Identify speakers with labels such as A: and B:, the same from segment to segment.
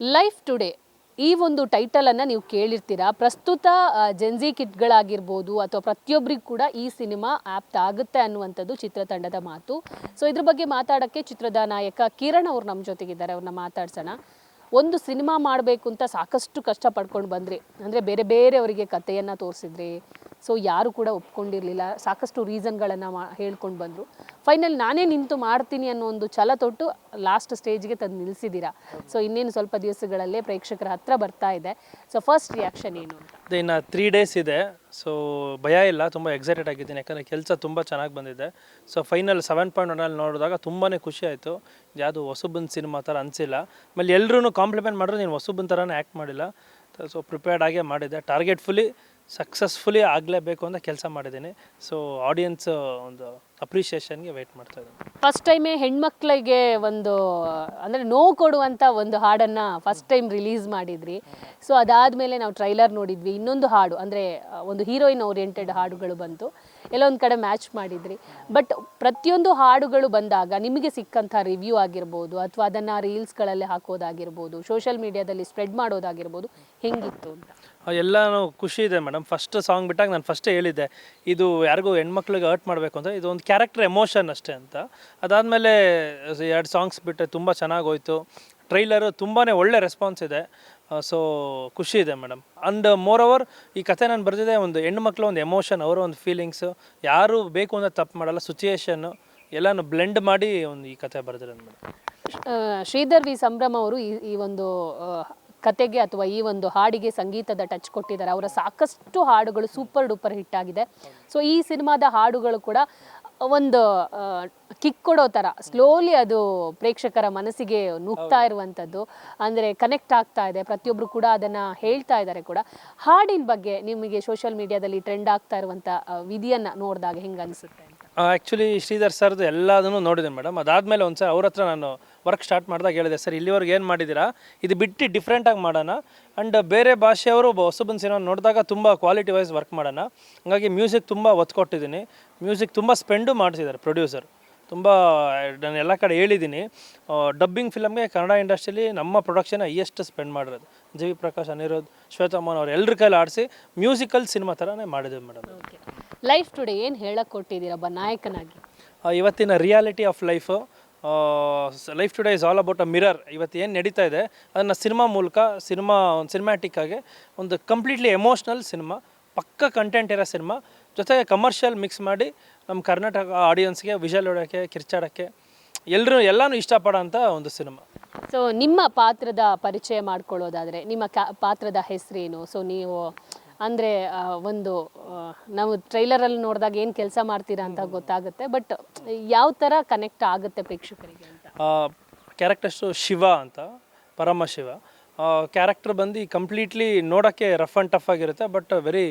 A: Life today ಈ ಒಂದು ಟೈಟಲನ್ನು ನೀವು ಕೇಳಿರ್ತೀರಾ. ಪ್ರಸ್ತುತ ಜೆನ್ಜಿ ಕಿಡ್ಗಳಾಗಿರ್ಬೋದು ಅಥವಾ ಪ್ರತಿಯೊಬ್ಬರಿಗೂ ಕೂಡ ಈ ಸಿನಿಮಾ ಆಪ್ಟ್ ಆಗುತ್ತೆ ಅನ್ನುವಂಥದ್ದು ಚಿತ್ರತಂಡದ ಮಾತು. ಸೊ ಇದ್ರ ಬಗ್ಗೆ ಮಾತಾಡೋಕ್ಕೆ ಚಿತ್ರದ ನಾಯಕ ಕಿರಣ್ ಅವರು ನಮ್ಮ ಜೊತೆಗಿದ್ದಾರೆ. ಅವ್ರನ್ನ ಮಾತಾಡ್ಸೋಣ. ಒಂದು ಸಿನಿಮಾ ಮಾಡಬೇಕು ಅಂತ ಸಾಕಷ್ಟು ಕಷ್ಟ ಪಡ್ಕೊಂಡು ಬಂದ್ರಿ. ಅಂದರೆ ಬೇರೆ ಬೇರೆಯವರಿಗೆ ಕಥೆಯನ್ನು ತೋರಿಸಿದ್ರಿ. ಸೊ ಯಾರು ಕೂಡ ಒಪ್ಕೊಂಡಿರಲಿಲ್ಲ. ಸಾಕಷ್ಟು ರೀಸನ್ಗಳನ್ನು ಹೇಳ್ಕೊಂಡು ಬಂದರು. ಫೈನಲ್ ನಾನೇ ನಿಂತು ಮಾಡ್ತೀನಿ ಅನ್ನೋ ಒಂದು ಛಲ ತೊಟ್ಟು ಲಾಸ್ಟ್ ಸ್ಟೇಜ್ಗೆ ತಂದು ನಿಲ್ಲಿಸಿದ್ದೀರಾ. ಸೊ ಇನ್ನೇನು ಸ್ವಲ್ಪ ದಿವಸಗಳಲ್ಲೇ ಪ್ರೇಕ್ಷಕರ ಹತ್ರ ಬರ್ತಾ ಇದೆ. ಸೊ ಫಸ್ಟ್ ರಿಯಾಕ್ಷನ್ ಏನು ಅಂತ?
B: ಇನ್ನು 3 ಡೇಸ್ ಇದೆ. ಸೊ ಭಯ ಇಲ್ಲ, ತುಂಬ ಎಕ್ಸೈಟೆಡ್ ಆಗಿದ್ದೀನಿ. ಯಾಕಂದರೆ ಕೆಲಸ ತುಂಬ ಚೆನ್ನಾಗಿ ಬಂದಿದೆ. ಸೊ ಫೈನಲ್ 7.1 ನೋಡಿದಾಗ ತುಂಬಾ ಖುಷಿ ಆಯಿತು. ಯಾವುದು ಹೊಸಬನ ಸಿನಿಮಾ ಥರ ಅನಿಸಿಲ್ಲ. ಆಮೇಲೆ ಎಲ್ಲರೂ ಕಾಂಪ್ಲಿಮೆಂಟ್ ಮಾಡಿದ್ರು, ನೀನು ಹೊಸಬನ ಥರನೇ ಆ್ಯಕ್ಟ್ ಮಾಡಿಲ್ಲ. ಸೊ ಪ್ರಿಪೇರ್ಡ್ ಆಗೇ ಮಾಡಿದ್ದೆ. ಟಾರ್ಗೆಟ್ಫುಲಿ ಸಕ್ಸಸ್ಫುಲಿ ಆಗಲೇಬೇಕು ಅಂತ ಕೆಲಸ ಮಾಡಿದ್ದೀನಿ. ಸೊ ಆಡಿಯನ್ಸ್ ಒಂದು ಅಪ್ರಿಷಿಯೇಷನ್ಗೆ ವೆಯ್ಟ್ ಮಾಡ್ತಾ ಇದ್ದೀನಿ.
A: ಫಸ್ಟ್ ಟೈಮೇ ಹೆಣ್ಮಕ್ಳಿಗೆ ಒಂದು ಅಂದರೆ ನೋವು ಕೊಡುವಂಥ ಒಂದು ಹಾಡನ್ನು ಫಸ್ಟ್ ಟೈಮ್ ರಿಲೀಸ್ ಮಾಡಿದ್ರಿ. ಸೊ ಅದಾದಮೇಲೆ ನಾವು ಟ್ರೈಲರ್ ನೋಡಿದ್ವಿ. ಇನ್ನೊಂದು ಹಾಡು ಅಂದರೆ ಒಂದು ಹೀರೋಯಿನ್ ಓರಿಯೆಂಟೆಡ್ ಹಾಡುಗಳು ಬಂತು. ಎಲ್ಲೊಂದು ಕಡೆ ಮ್ಯಾಚ್ ಮಾಡಿದ್ರಿ. ಬಟ್ ಪ್ರತಿಯೊಂದು ಹಾಡುಗಳು ಬಂದಾಗ ನಿಮಗೆ ಸಿಕ್ಕಂಥ ರಿವ್ಯೂ ಆಗಿರ್ಬೋದು ಅಥವಾ ಅದನ್ನು ರೀಲ್ಸ್ಗಳಲ್ಲಿ ಹಾಕೋದಾಗಿರ್ಬೋದು, ಸೋಷಿಯಲ್ ಮೀಡಿಯಾದಲ್ಲಿ ಸ್ಪ್ರೆಡ್ ಮಾಡೋದಾಗಿರ್ಬೋದು, ಹೆಂಗಿತ್ತು ಅಂತ?
B: ಎಲ್ಲನೂ ಖುಷಿ ಇದೆ ಮೇಡಮ್. ಫಸ್ಟ್ ಸಾಂಗ್ ಬಿಟ್ಟಾಗ ನಾನು ಫಸ್ಟೇ ಹೇಳಿದ್ದೆ, ಇದು ಯಾರಿಗೂ ಹೆಣ್ಮಕ್ಳಿಗೆ ಹರ್ಟ್ ಮಾಡಬೇಕು ಅಂತ, ಇದು ಒಂದು ಕ್ಯಾರೆಕ್ಟರ್ ಎಮೋಷನ್ ಅಷ್ಟೇ ಅಂತ. ಅದಾದಮೇಲೆ 2 ಸಾಂಗ್ಸ್ ಬಿಟ್ಟರೆ ತುಂಬ ಚೆನ್ನಾಗಿ ಹೋಯಿತು. ಟ್ರೈಲರು ತುಂಬಾ ಒಳ್ಳೆ ರೆಸ್ಪಾನ್ಸ್ ಇದೆ. ಸೊ ಖುಷಿ ಇದೆ ಮೇಡಮ್. ಆ್ಯಂಡ್ ಮೋರ್ ಓವರ್ ಈ ಕತೆ ನಾನು ಬರೆದಿದೆ ಒಂದು ಹೆಣ್ಮಕ್ಳು ಒಂದು ಎಮೋಷನ್, ಅವರ ಒಂದು ಫೀಲಿಂಗ್ಸು, ಯಾರು ಬೇಕು ಅಂತ ತಪ್ಪು ಮಾಡಲ್ಲ, ಸಿಚುಯೇಷನ್ನು ಎಲ್ಲನೂ ಬ್ಲೆಂಡ್ ಮಾಡಿ ಒಂದು ಈ ಕತೆ ಬರೆದಿರೋದು ಮೇಡಮ್.
A: ಶ್ರೀಧರ್ ವಿ ಸಂಭ್ರಮ್ ಅವರು ಈ ಒಂದು ಕತೆಗೆ ಅಥವಾ ಈ ಒಂದು ಹಾಡಿಗೆ ಸಂಗೀತದ ಟಚ್ ಕೊಟ್ಟಿದ್ದಾರೆ. ಅವರ ಸಾಕಷ್ಟು ಹಾಡುಗಳು ಸೂಪರ್ ಡೂಪರ್ ಹಿಟ್ ಆಗಿದೆ. ಸೊ ಈ ಸಿನಿಮಾದ ಹಾಡುಗಳು ಕೂಡ ಒಂದು ಕಿಕ್ ಕೊಡೋ ಥರ ಸ್ಲೋಲಿ ಅದು ಪ್ರೇಕ್ಷಕರ ಮನಸ್ಸಿಗೆ ನುಗ್ತಾ ಇರುವಂಥದ್ದು, ಅಂದರೆ ಕನೆಕ್ಟ್ ಆಗ್ತಾ ಇದೆ. ಪ್ರತಿಯೊಬ್ಬರು ಕೂಡ ಅದನ್ನು ಹೇಳ್ತಾ ಇದ್ದಾರೆ ಕೂಡ. ಹಾಡಿನ ಬಗ್ಗೆ ನಿಮಗೆ ಸೋಷಿಯಲ್ ಮೀಡಿಯಾದಲ್ಲಿ ಟ್ರೆಂಡ್ ಆಗ್ತಾ ಇರುವಂಥ ವಿಧಿಯನ್ನು ನೋಡಿದಾಗ ಹೆಂಗೆ ಅನಿಸುತ್ತೆ ಅಂತ?
B: ಆ್ಯಕ್ಚುಲಿ ಶ್ರೀಧರ್ ಸರ್ದು ಎಲ್ಲದನ್ನು ನೋಡಿದೆ ಮೇಡಮ್. ಅದಾದಮೇಲೆ ಒಂದು ಸರ್ ಅವ್ರ ಹತ್ರ ನಾನು ವರ್ಕ್ ಸ್ಟಾರ್ಟ್ ಮಾಡಿದಾಗ ಹೇಳಿದೆ, ಸರ್ ಇಲ್ಲಿವರೆಗೆ ಏನು ಮಾಡಿದ್ದೀರಾ, ಇದು ಬಿಟ್ಟು ಡಿಫ್ರೆಂಟಾಗಿ ಮಾಡೋಣ. ಆ್ಯಂಡ್ ಬೇರೆ ಭಾಷೆಯವರು ಹೊಸಬನ ಸಿನಿಮಾ ನೋಡಿದಾಗ ತುಂಬ ಕ್ವಾಲಿಟಿ ವೈಸ್ ವರ್ಕ್ ಮಾಡೋಣ. ಹಾಗಾಗಿ ಮ್ಯೂಸಿಕ್ ತುಂಬ ಒತ್ತು ಕೊಟ್ಟಿದ್ದೀನಿ. ಮ್ಯೂಸಿಕ್ ತುಂಬ ಸ್ಪೆಂಡು ಮಾಡಿಸಿದ್ದಾರೆ ಪ್ರೊಡ್ಯೂಸರ್. ತುಂಬ ನಾನು ಎಲ್ಲ ಕಡೆ ಹೇಳಿದ್ದೀನಿ, ಡಬ್ಬಿಂಗ್ ಫಿಲಮ್ಗೆ ಕನ್ನಡ ಇಂಡಸ್ಟ್ರಿಯಲ್ಲಿ ನಮ್ಮ ಪ್ರೊಡಕ್ಷನ್ ಹೈಯೆಸ್ಟ್ ಸ್ಪೆಂಡ್ ಮಾಡಿರೋದು. ಜಿ ವಿ ಪ್ರಕಾಶ್, ಅನಿರುದ್ಧ್, ಶ್ವೇತಾ ಮೋಹನ್ ಅವ್ರು ಎಲ್ಲರ ಕೈಲಿ ಆಡಿಸಿ ಮ್ಯೂಸಿಕಲ್ ಸಿನಿಮಾ ಥರನೇ ಮಾಡಿದ್ದೀವಿ ಮೇಡಮ್.
A: ಲೈಫ್ ಟುಡೇ ಏನು ಹೇಳಕ್ಕೆ ಕೊಟ್ಟಿದ್ದೀರಬ್ಬ ನಾಯಕನಾಗಿ?
B: ಇವತ್ತಿನ reality of life, life today is all about a mirror. ಇವತ್ತು ಏನು ನಡೀತಾ ಇದೆ ಅದನ್ನು ಸಿನಿಮಾ ಮೂಲಕ ಒಂದು ಸಿನಿಮ್ಯಾಟಿಕ್ಕಾಗಿ ಒಂದು ಕಂಪ್ಲೀಟ್ಲಿ ಎಮೋಷ್ನಲ್ ಸಿನಿಮಾ, ಪಕ್ಕ ಕಂಟೆಂಟ್ ಇರೋ ಸಿನಿಮಾ, ಜೊತೆಗೆ ಕಮರ್ಷಿಯಲ್ ಮಿಕ್ಸ್ ಮಾಡಿ ನಮ್ಮ ಕರ್ನಾಟಕ ಆಡಿಯನ್ಸ್ಗೆ ವಿಷಲ್ ಹೊಡೋಕ್ಕೆ, ಕಿರ್ಚಾಡೋಕ್ಕೆ ಎಲ್ಲನೂ ಇಷ್ಟಪಡೋಂಥ ಒಂದು ಸಿನಿಮಾ.
A: ಸೊ ನಿಮ್ಮ ಪಾತ್ರದ ಪರಿಚಯ ಮಾಡ್ಕೊಳ್ಳೋದಾದರೆ ನಿಮ್ಮ ಪಾತ್ರದ ಹೆಸರೇನು? ಸೊ ನೀವು ಅಂದರೆ ಒಂದು ನಾವು ಟ್ರೈಲರಲ್ಲಿ ನೋಡಿದಾಗ ಏನು ಕೆಲಸ ಮಾಡ್ತೀರಾ ಅಂತ ಗೊತ್ತಾಗುತ್ತೆ. ಬಟ್ ಯಾವ ಥರ ಕನೆಕ್ಟ್ ಆಗುತ್ತೆ ಪ್ರೇಕ್ಷಕರಿಗೆ ಅಂತ?
B: ಕ್ಯಾರೆಕ್ಟರ್ಸು ಶಿವ ಅಂತ, ಪರಮಶಿವ ಕ್ಯಾರೆಕ್ಟರ್ ಬಂದು ಕಂಪ್ಲೀಟ್ಲಿ ನೋಡೋಕ್ಕೆ ರಫ್ ಆ್ಯಂಡ್ ಟಫ್ ಆಗಿರುತ್ತೆ. ಬಟ್ ವೆರಿ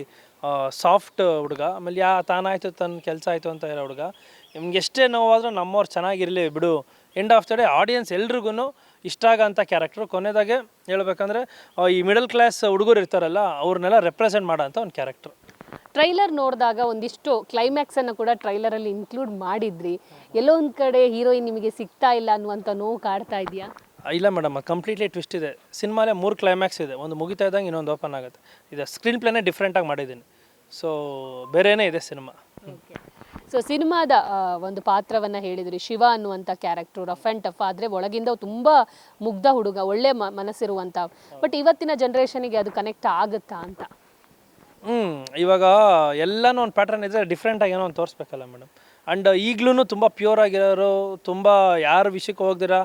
B: ಸಾಫ್ಟ್ ಹುಡುಗ. ಆಮೇಲೆ ತಾನಾಯಿತು ತನ್ನ ಕೆಲಸ ಆಯಿತು ಅಂತ ಇರೋ ಹುಡುಗ. ನಿಮ್ಗೆ ಎಷ್ಟೇ ನೋವಾದರೂ ನಮ್ಮವ್ರು ಚೆನ್ನಾಗಿರಲಿ ಬಿಡು, end of the day audience ಎಲ್ರಿಗೂ ಇಷ್ಟ ಆಗೋಂಥ ಕ್ಯಾರೆಕ್ಟ್ರು. ಕೊನೆದಾಗೆ ಹೇಳ್ಬೇಕಂದ್ರೆ ಈ ಮಿಡಲ್ ಕ್ಲಾಸ್ ಹುಡುಗರು ಇರ್ತಾರಲ್ಲ, ಅವ್ರನ್ನೆಲ್ಲ ರೆಪ್ರೆಸೆಂಟ್ ಮಾಡೋಂಥ ಒಂದು ಕ್ಯಾರೆಕ್ಟ್ರು.
A: ಟ್ರೈಲರ್ ನೋಡಿದಾಗ ಒಂದಿಷ್ಟು ಕ್ಲೈಮ್ಯಾಕ್ಸನ್ನು ಕೂಡ ಟ್ರೈಲರಲ್ಲಿ ಇನ್ಕ್ಲೂಡ್ ಮಾಡಿದ್ರಿ. ಎಲ್ಲೋ ಒಂದು ಕಡೆ ಹೀರೋಯಿನ್ ನಿಮಗೆ ಸಿಗ್ತಾ ಇಲ್ಲ ಅನ್ನುವಂಥ ನೋವು ಕಾಡ್ತಾ ಇದೆಯಾ?
B: ಇಲ್ಲ ಮೇಡಮ್, ಕಂಪ್ಲೀಟ್ಲಿ ಟ್ವಿಸ್ಟ್ ಇದೆ. ಸಿನಿಮಾಲೇ 3 ಕ್ಲೈಮ್ಯಾಕ್ಸ್ ಇದೆ. ಒಂದು ಮುಗಿತಾ ಇದ್ದಂಗೆ ಇನ್ನೊಂದು ಓಪನ್ ಆಗುತ್ತೆ. ಇದು ಸ್ಕ್ರೀನ್ ಪ್ಲೇನೇ ಡಿಫ್ರೆಂಟಾಗಿ ಮಾಡಿದ್ದೀನಿ. ಸೊ ಬೇರೆಯೇ ಇದೆ ಸಿನಿಮಾ.
A: ಸೊ ಸಿನಿಮಾದ ಒಂದು ಪಾತ್ರವನ್ನು ಹೇಳಿದ್ರಿ, ಶಿವ ಅನ್ನುವಂಥ ಕ್ಯಾರೆಕ್ಟ್ರು ರಫ್ ಆ್ಯಂಡ್ ಟಫ್ ಆದರೆ ಒಳಗಿಂದ ತುಂಬ ಮುಗ್ಧ ಹುಡುಗ, ಒಳ್ಳೆ ಮನಸ್ಸಿರುವಂಥ. ಬಟ್ ಇವತ್ತಿನ ಜನ್ರೇಷನಿಗೆ ಅದು ಕನೆಕ್ಟ್ ಆಗುತ್ತಾ ಅಂತ?
B: ಇವಾಗ ಎಲ್ಲನೂ ಒಂದು ಪ್ಯಾಟ್ರನ್ ಇದ್ದರೆ ಡಿಫ್ರೆಂಟಾಗಿ ಏನೋ ಒಂದು ತೋರಿಸ್ಬೇಕಲ್ಲ ಮೇಡಮ್. ಆ್ಯಂಡ್ ಈಗಲೂ ತುಂಬ ಪ್ಯೂರ್ ಆಗಿರೋರು, ತುಂಬ ಯಾರ ವಿಷಯಕ್ಕೆ ಹೋಗ್ದಿರಾ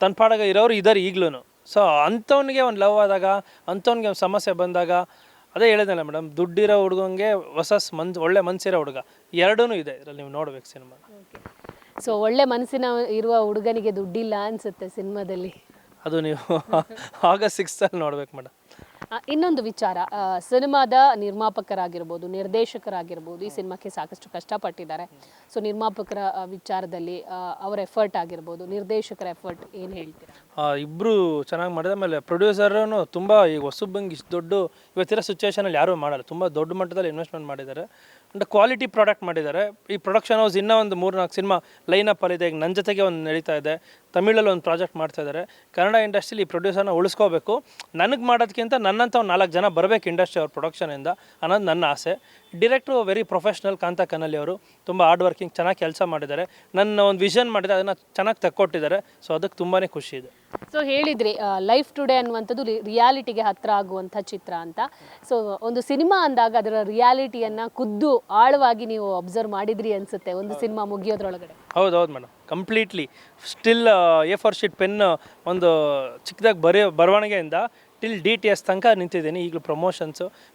B: ತನ್ನ ಪಾಡಾಗ ಇರೋರು ಇದ್ದಾರೆ ಈಗಲೂ. ಸೊ ಅಂಥವ್ನಿಗೆ ಒಂದು ಲವ್ ಆದಾಗ, ಅಂಥವ್ನಿಗೆ ಒಂದು ಸಮಸ್ಯೆ ಬಂದಾಗ, ಅದೇ ಹೇಳಿದ್ನಲ್ಲ ಮೇಡಮ್, ದುಡ್ಡಿರೋ ಹುಡುಗಂಗೆ ಒಳ್ಳೆ ಮನಸ್ಸಿರೋ ಹುಡುಗ, ಎರಡೂ ಇದೆ ಇದರಲ್ಲಿ. ನೀವು ನೋಡ್ಬೇಕು ಸಿನಿಮಾ.
A: ಸೊ ಒಳ್ಳೆ ಮನಸ್ಸಿನ ಇರುವ ಹುಡುಗನಿಗೆ ದುಡ್ಡಿಲ್ಲ ಅನಿಸುತ್ತೆ ಸಿನಿಮಾದಲ್ಲಿ.
B: ಅದು ನೀವು August 6 ನೋಡ್ಬೇಕು ಮೇಡಮ್.
A: ಇನ್ನೊಂದು ವಿಚಾರ, ಸಿನಿಮಾದ ನಿರ್ಮಾಪಕರಾಗಿರ್ಬೋದು, ನಿರ್ದೇಶಕರಾಗಿರ್ಬೋದು, ಈ ಸಿನಿಮಾಕ್ಕೆ ಸಾಕಷ್ಟು ಕಷ್ಟಪಟ್ಟಿದ್ದಾರೆ. ಸೊ ನಿರ್ಮಾಪಕರ ವಿಚಾರದಲ್ಲಿ ಅವರ ಎಫರ್ಟ್ ಆಗಿರ್ಬೋದು, ನಿರ್ದೇಶಕರ ಎಫರ್ಟ್ ಏನು ಹೇಳ್ತೀರಾ?
B: ಇಬ್ಬರು ಚೆನ್ನಾಗಿ ಮಾಡಿದ ಮೇಲೆ ಪ್ರೊಡ್ಯೂಸರೂ ತುಂಬ ಈಗ ಹೊಸಬಂಗೆ ಇಷ್ಟು ದೊಡ್ಡ ಇವತ್ತಿರೋ ಸಿಚುವೇಷನಲ್ಲಿ ಯಾರೂ ಮಾಡಲ್ಲ. ತುಂಬ ದೊಡ್ಡ ಮಟ್ಟದಲ್ಲಿ ಇನ್ವೆಸ್ಟ್ಮೆಂಟ್ ಮಾಡಿದ್ದಾರೆ. ಅಂಡ್ ಕ್ವಾಲಿಟಿ ಪ್ರಾಡಕ್ಟ್ ಮಾಡಿದ್ದಾರೆ. ಈ ಪ್ರೊಡಕ್ಷನ್ ಹೌಸ್ ಇನ್ನೂ ಒಂದು 3-4 ಸಿನಿಮಾ ಲೈನಪ್ಪಲ್ಲಿದೆ. ಈಗ ನನ್ನ ಜೊತೆಗೆ ಒಂದು ನಡೀತಾ ಇದೆ, ತಮಿಳಲ್ಲಿ ಒಂದು ಪ್ರಾಜೆಕ್ಟ್ ಮಾಡ್ತಾ ಇದ್ದಾರೆ. ಕನ್ನಡ ಇಂಡಸ್ಟ್ರಿಲಿ ಈ ಪ್ರೊಡ್ಯೂಸರ್ನ ಉಳಿಸ್ಕೋಬೇಕು. ನನಗೆ ಮಾಡೋದಕ್ಕಿಂತ ನನ್ನಂಥ ಒಂದು 4 ಜನ ಬರಬೇಕು ಇಂಡಸ್ಟ್ರಿ ಅವ್ರ ಪ್ರೊಡಕ್ಷನಿಂದ ಅನ್ನೋದು ನನ್ನ ಆಸೆ. ಡೈರೆಕ್ಟ್ರು ವೆರಿ ಪ್ರೊಫೆಷ್ನಲ್, ಕಾಂತ ಕನ್ನಲಿ ಅವರು ತುಂಬ ಹಾರ್ಡ್ ವರ್ಕಿಂಗ್, ಚೆನ್ನಾಗಿ ಕೆಲಸ ಮಾಡಿದ್ದಾರೆ. ನನ್ನ ಒಂದು ವಿಷನ್ ಮಾಡಿದೆ, ಅದನ್ನು ಚೆನ್ನಾಗಿ ತಕ್ಕೊಟ್ಟಿದ್ದಾರೆ. ಸೊ ಅದಕ್ಕೆ ತುಂಬಾ ಖುಷಿ ಇದೆ.
A: ಸೊ ಹೇಳಿದ್ರಿ ಲೈಫ್ ಟುಡೇ ಅನ್ನುವಂಥದ್ದು ರಿಯಾಲಿಟಿಗೆ ಹತ್ರ ಆಗುವಂಥ ಚಿತ್ರ ಅಂತ. ಸೊ ಒಂದು ಸಿನಿಮಾ ಅಂದಾಗ ಅದರ ರಿಯಾಲಿಟಿಯನ್ನು ಖುದ್ದು ಆಳವಾಗಿ ನೀವು ಅಬ್ಸರ್ವ್ ಮಾಡಿದ್ರಿ ಅನ್ಸುತ್ತೆ ಒಂದು ಸಿನಿಮಾ ಮುಗಿಯೋದ್ರೊಳಗಡೆ.
B: ಹೌದು ಹೌದು completely. Still A4 sheet pen ಒಂದು ಚಿಕ್ಕದಾಗಿ ಬರವಣಿಗೆಯಿಂದ ಟಿಲ್ DTS ತನಕ ನಿಂತಿದ್ದೀನಿ. ಈಗಲೂ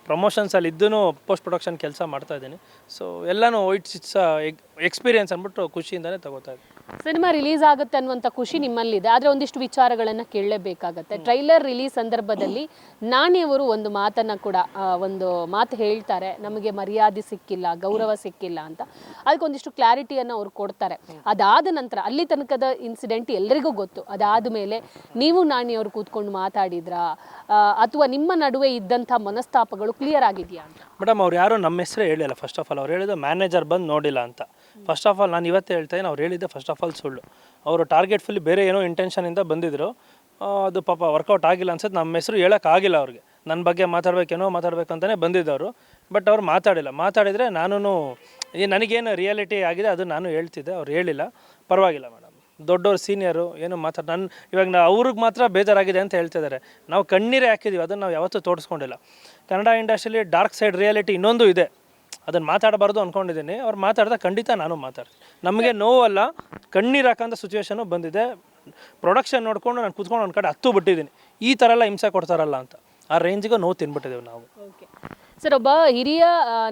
B: ಪ್ರಮೋಷನ್ಸಲ್ಲಿ ಇದ್ದೂ ಪೋಸ್ಟ್ ಪ್ರೊಡಕ್ಷನ್ ಕೆಲಸ ಮಾಡ್ತಾಯಿದ್ದೀನಿ. ಸೊ ಎಲ್ಲನೂ ಇಟ್ಸ್ ಎಕ್ಸ್ಪೀರಿಯನ್ಸ್ ಅಂದ್ಬಿಟ್ಟು ಖುಷಿಯಿಂದನೇ ತಗೋತಾ ಇದ್ದೀನಿ.
A: ಸಿನಿಮಾ ರಿಲೀಸ್ ಆಗುತ್ತೆ ಅನ್ನುವಂಥ ಖುಷಿ ನಿಮ್ಮಲ್ಲಿದೆ, ಆದರೆ ಒಂದಿಷ್ಟು ವಿಚಾರಗಳನ್ನು ಕೇಳಲೇಬೇಕಾಗತ್ತೆ. ಟ್ರೈಲರ್ ರಿಲೀಸ್ ಸಂದರ್ಭದಲ್ಲಿ ನಾಣಿಯವರು ಒಂದು ಮಾತನ್ನು ಕೂಡ ಒಂದು ಮಾತು ಹೇಳ್ತಾರೆ, ನಮಗೆ ಮರ್ಯಾದೆ ಸಿಕ್ಕಿಲ್ಲ, ಗೌರವ ಸಿಕ್ಕಿಲ್ಲ ಅಂತ. ಅದಕ್ಕೊಂದಿಷ್ಟು ಕ್ಲಾರಿಟಿಯನ್ನು ಅವ್ರು ಕೊಡ್ತಾರೆ. ಅದಾದ ನಂತರ ಅಲ್ಲಿ ತನಕದ ಇನ್ಸಿಡೆಂಟ್ ಎಲ್ಲರಿಗೂ ಗೊತ್ತು. ಅದಾದ ಮೇಲೆ ನೀವು ನಾಣಿಯವರು ಕೂತ್ಕೊಂಡು ಮಾತಾಡಿದ್ರಾ, ಅಥವಾ ನಿಮ್ಮ ನಡುವೆ ಇದ್ದಂಥ ಮನಸ್ತಾಪಗಳು ಕ್ಲಿಯರ್ ಆಗಿದೆಯಾ ಅಂತ?
B: ಮೇಡಮ್ ಅವ್ರು ಯಾರು ನಮ್ಮ ಹೆಸರೇ ಹೇಳಿಲ್ಲ. ಫಸ್ಟ್ ಆಫ್ ಆಲ್ ಅವ್ರು ಹೇಳಿದ್ದು ಮ್ಯಾನೇಜರ್ ಬಂದು ನೋಡಿಲ್ಲ ಅಂತ. ಫಸ್ಟ್ ಆಫ್ ಆಲ್ ನಾನು ಇವತ್ತೇ ಹೇಳ್ತಾಯಿದ್ದೀನಿ, ಅವ್ರು ಹೇಳಿದ್ದೆ ಫಸ್ಟ್ ಆಫ್ ಆಲ್ ಸುಳ್ಳು. ಅವರು ಟಾರ್ಗೆಟ್ ಫುಲ್ಲಿ ಬೇರೆ ಏನೋ ಇಂಟೆನ್ಷನಿಂದ ಬಂದಿದ್ದರು. ಅದು ಪಾಪ ವರ್ಕೌಟ್ ಆಗಿಲ್ಲ ಅನ್ಸುತ್ತೆ. ನಮ್ಮ ಹೆಸರು ಹೇಳೋಕ್ಕಾಗಿಲ್ಲ ಅವ್ರಿಗೆ. ನನ್ನ ಬಗ್ಗೆ ಮಾತಾಡಬೇಕಂತಲೇ ಬಂದಿದ್ದವರು. ಬಟ್ ಅವ್ರು ಮಾತಾಡಿದರೆ ನಾನು ನನಗೇನು ರಿಯಾಲಿಟಿ ಆಗಿದೆ ಅದು ನಾನು ಹೇಳ್ತಿದ್ದೆ. ಅವ್ರು ಹೇಳಿಲ್ಲ. ಪರವಾಗಿಲ್ಲ ಮೇಡಮ್, ದೊಡ್ಡವ್ರು ಸೀನಿಯರು ಏನು ಇವಾಗ ಅವ್ರಿಗೆ ಮಾತ್ರ ಬೇಜಾರಾಗಿದೆ ಅಂತ ಹೇಳ್ತಿದ್ದಾರೆ. ನಾವು ಕಣ್ಣೀರೇ ಹಾಕಿದ್ದೀವಿ, ಅದನ್ನು ನಾವು ಯಾವತ್ತೂ ತೋರಿಸ್ಕೊಂಡಿಲ್ಲ. ಕನ್ನಡ ಇಂಡಸ್ಟ್ರಿಯಲ್ಲಿ ಡಾರ್ಕ್ ಸೈಡ್ ರಿಯಾಲಿಟಿ ಇನ್ನೊಂದು ಇದೆ, ಅದನ್ನು ಮಾತಾಡಬಾರ್ದು ಅಂದ್ಕೊಂಡಿದ್ದೀನಿ. ಅವ್ರು ಮಾತಾಡಿದಾಗ ಖಂಡಿತ ನಾನು ಮಾತಾಡ್ತೀನಿ. ನಮಗೆ ನೋವಲ್ಲ, ಕಣ್ಣೀರು ಹಾಕೋಂಥ ಸಿಚುವೇಶನು ಬಂದಿದೆ. ಪ್ರೊಡಕ್ಷನ್ ನೋಡಿಕೊಂಡು ನಾನು ಕೂತ್ಕೊಂಡು ಒಂದು ಕಡೆ ಹತ್ತು ಬಿಟ್ಟಿದ್ದೀನಿ, ಈ ಥರ ಎಲ್ಲ ಹಿಂಸೆ ಕೊಡ್ತಾರಲ್ಲ ಅಂತ. ಆ ರೇಂಜಿಗೆ ನೋವು ತಿನ್ಬಿಟ್ಟಿದ್ದೀವಿ ನಾವು.
A: ಓಕೆ ಸರ್, ಒಬ್ಬ ಹಿರಿಯ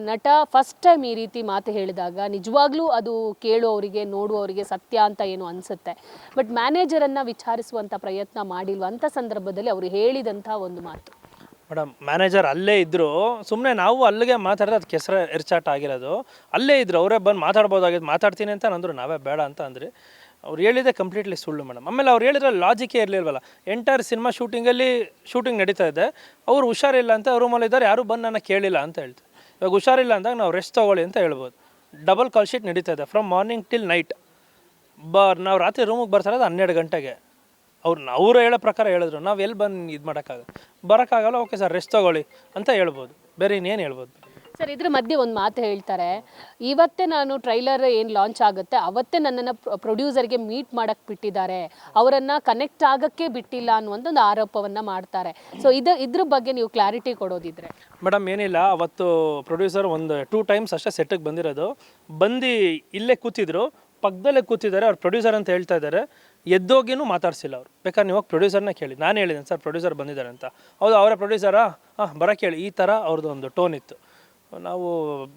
A: ನಟ ಫಸ್ಟ್ ಟೈಮ್ ಈ ರೀತಿ ಮಾತು ಹೇಳಿದಾಗ ನಿಜವಾಗ್ಲೂ ಅದು ಕೇಳುವವರಿಗೆ ನೋಡುವವರಿಗೆ ಸತ್ಯ ಅಂತ ಏನು ಅನಿಸುತ್ತೆ. ಬಟ್ ಮ್ಯಾನೇಜರನ್ನು ವಿಚಾರಿಸುವಂಥ ಪ್ರಯತ್ನ ಮಾಡಿಲ್ವ ಅಂಥ ಸಂದರ್ಭದಲ್ಲಿ ಅವರು ಹೇಳಿದಂಥ ಒಂದು ಮಾತು?
B: ಮೇಡಮ್ ಮ್ಯಾನೇಜರ್ ಅಲ್ಲೇ ಇದ್ದರು, ಸುಮ್ಮನೆ ನಾವು ಅಲ್ಲಿಗೆ ಮಾತಾಡಿದ್ರೆ ಅದಕ್ಕೆ ಹೆಸರು ಎರ್ಚಾಟ ಆಗಿರೋದು. ಅಲ್ಲೇ ಇದ್ದರು, ಅವರೇ ಬಂದು ಮಾತಾಡ್ಬೋದಾಗಿದ್ದು. ಮಾತಾಡ್ತೀನಿ ಅಂತ ಅಂದರು, ನಾವೇ ಬೇಡ ಅಂತ ಅಂದ್ರಿ. ಅವ್ರು ಹೇಳಿದೆ ಕಂಪ್ಲೀಟ್ಲಿ ಸುಳ್ಳು ಮೇಡಮ್. ಆಮೇಲೆ ಅವ್ರು ಹೇಳಿದ್ರೆ ಲಾಜಿಕೇ ಇರಲಿಲ್ವಲ್ಲ. ಎಂಟೈರ್ ಸಿನಿಮಾ ಶೂಟಿಂಗ್ ನಡೀತಾ ಇದೆ, ಅವ್ರು ಹುಷಾರಿಲ್ಲ ಅಂತ ರೂಮಲ್ಲಿದ್ದಾರೆ, ಯಾರೂ ಬಂದು ನನ್ನ ಕೇಳಿಲ್ಲ ಅಂತ ಹೇಳ್ತಾರೆ. ಇವಾಗ ಹುಷಾರಿಲ್ಲ ಅಂದಾಗ ನಾವು ರೆಸ್ಟ್ ತೊಗೊಳ್ಳಿ ಅಂತ ಹೇಳ್ಬೋದು. ಡಬಲ್ ಕಾಲ್ ಶೀಟ್ ನಡೀತಾ ಇದೆ ಫ್ರಮ್ ಮಾರ್ನಿಂಗ್ ಟಿಲ್ ನೈಟ್. ನಾವು ರಾತ್ರಿ ರೂಮಿಗೆ ಬರ್ತಾ ಇರೋದು 12 ಗಂಟೆಗೆ. ಅವರು ಹೇಳೋ ಪ್ರಕಾರ ಹೇಳಿದ್ರು, ನಾವು ಎಲ್ಲಿ ಬಂದು ಇದು ಬರೋಕ್ಕಾಗಲ್ಲ. ಓಕೆ ಸರ್, ರೆಸ್ಟ್ ತೊಗೊಳ್ಳಿ ಅಂತ ಹೇಳ್ಬೋದು, ಬೇರೆ ಇನ್ನೇನು ಹೇಳ್ಬೋದು
A: ಸರ್? ಇದ್ರ ಮಧ್ಯೆ ಒಂದು ಮಾತು ಹೇಳ್ತಾರೆ, ಇವತ್ತೇ ನಾನು ಟ್ರೈಲರ್ ಏನು ಲಾಂಚ್ ಆಗುತ್ತೆ ಅವತ್ತೇ ನನ್ನನ್ನು ಪ್ರೊಡ್ಯೂಸರ್ಗೆ ಮೀಟ್ ಮಾಡೋಕ್ಕೆ ಬಿಟ್ಟಿದ್ದಾರೆ, ಅವರನ್ನು ಕನೆಕ್ಟ್ ಆಗೋಕ್ಕೆ ಬಿಟ್ಟಿಲ್ಲ ಅನ್ನುವಂಥ ಒಂದು ಆರೋಪವನ್ನು ಮಾಡ್ತಾರೆ. ಸೊ ಇದ್ರ ಬಗ್ಗೆ ನೀವು ಕ್ಲಾರಿಟಿ ಕೊಡೋದಿದ್ರೆ?
B: ಮೇಡಮ್ ಏನಿಲ್ಲ, ಅವತ್ತು ಪ್ರೊಡ್ಯೂಸರ್ ಒಂದು 2 ಟೈಮ್ಸ್ ಅಷ್ಟೇ ಸೆಟ್ಟಿಗೆ ಬಂದಿರೋದು. ಬಂದು ಇಲ್ಲೇ ಕೂತಿದ್ರು, ಪಕ್ಕದಲ್ಲೇ ಕೂತಿದ್ದಾರೆ. ಅವ್ರು ಪ್ರೊಡ್ಯೂಸರ್ ಅಂತ ಹೇಳ್ತಾ ಇದ್ದಾರೆ, ಎದ್ದೋಗಿನೂ ಮಾತಾಡ್ಸಿಲ್ಲ ಅವರು. ಬೇಕಾದ್ರೆ ನೀವು ಪ್ರೊಡ್ಯೂಸರ್ನ ಕೇಳಿ. ನಾನು ಹೇಳಿದ್ದೇನೆ ಸರ್ ಪ್ರೊಡ್ಯೂಸರ್ ಬಂದಿದ್ದಾರೆ ಅಂತ. ಹೌದು ಅವರ ಪ್ರೊಡ್ಯೂಸರಾ? ಬರೋಕ್ಕೆ ಹೇಳಿ. ಈ ಥರ ಅವ್ರದ್ದು ಒಂದು ಟೋನ್ ಇತ್ತು. ನಾವು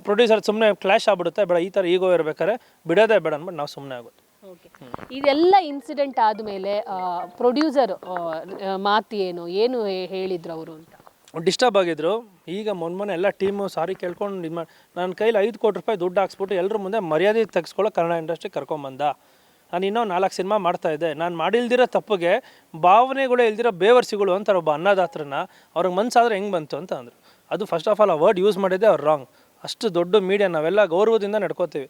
B: ಪ್ರೊಡ್ಯೂಸರ್ ಸುಮ್ಮನೆ ಕ್ಲಾಶ್ ಆಗ್ಬಿಡುತ್ತೆ, ಬೇಡ ಈ ಥರ ಈಗೋ ಇರ್ಬೇಕಾದ್ರೆ ಬಿಡೋದೇ ಬೇಡ ಅಂದ್ಬಿಟ್ಟು ನಾವು ಸುಮ್ಮನೆ ಆಗೋದು.
A: ಓಕೆ, ಇದೆಲ್ಲ ಇನ್ಸಿಡೆಂಟ್ ಆದಮೇಲೆ ಪ್ರೊಡ್ಯೂಸರ್ ಮಾತು ಏನು ಹೇಳಿದ್ರು ಅವರು ಅಂತ?
B: ಡಿಸ್ಟರ್ಬ್ ಆಗಿದ್ರು. ಈಗ ಮೊನ್ನೆ ಎಲ್ಲ ಟೀಮು ಸಾರಿ ಕೇಳ್ಕೊಂಡು ಇದು ಮಾಡಿ ನನ್ನ ಕೈಲಿ 5 ಕೋಟಿ ರೂಪಾಯಿ ದುಡ್ಡು ಹಾಕ್ಸ್ಬಿಟ್ಟು ಎಲ್ಲರ ಮುಂದೆ ಮರ್ಯಾದೆ ತೆಗೆಸ್ಕೊಳ್ಳೋ ಕನ್ನಡ ಇಂಡಸ್ಟ್ರಿ ಕರ್ಕೊಂಬಂದ. ನಾನು ಇನ್ನೂ 4 ಸಿನಿಮಾ ಮಾಡ್ತಾಯಿದ್ದೆ. ನಾನು ಮಾಡಿಲ್ದಿರೋ ತಪ್ಪಿಗೆ ಭಾವನೆಗಳು ಇಲ್ದಿರೋ ಬೇವರ್ಸಿಗಳು ಅಂತಾರೆ ಒಬ್ಬ ಅನ್ನದಾತ್ರನ. ಅವ್ರಿಗೆ ಮನಸ್ಸಾದ್ರೆ ಹೆಂಗೆ ಬಂತು ಅಂತ ಅಂದರು. ಅದು ಫಸ್ಟ್ ಆಫ್ ಆಲ್ ಆ ವರ್ಡ್ ಯೂಸ್ ಮಾಡಿದ್ದೆ ಅವ್ರು ರಾಂಗ್. ಅಷ್ಟು ದೊಡ್ಡ ಮೀಡಿಯಾ, ನಾವೆಲ್ಲ ಗೌರವದಿಂದ ನಡ್ಕೋತೀವಿ.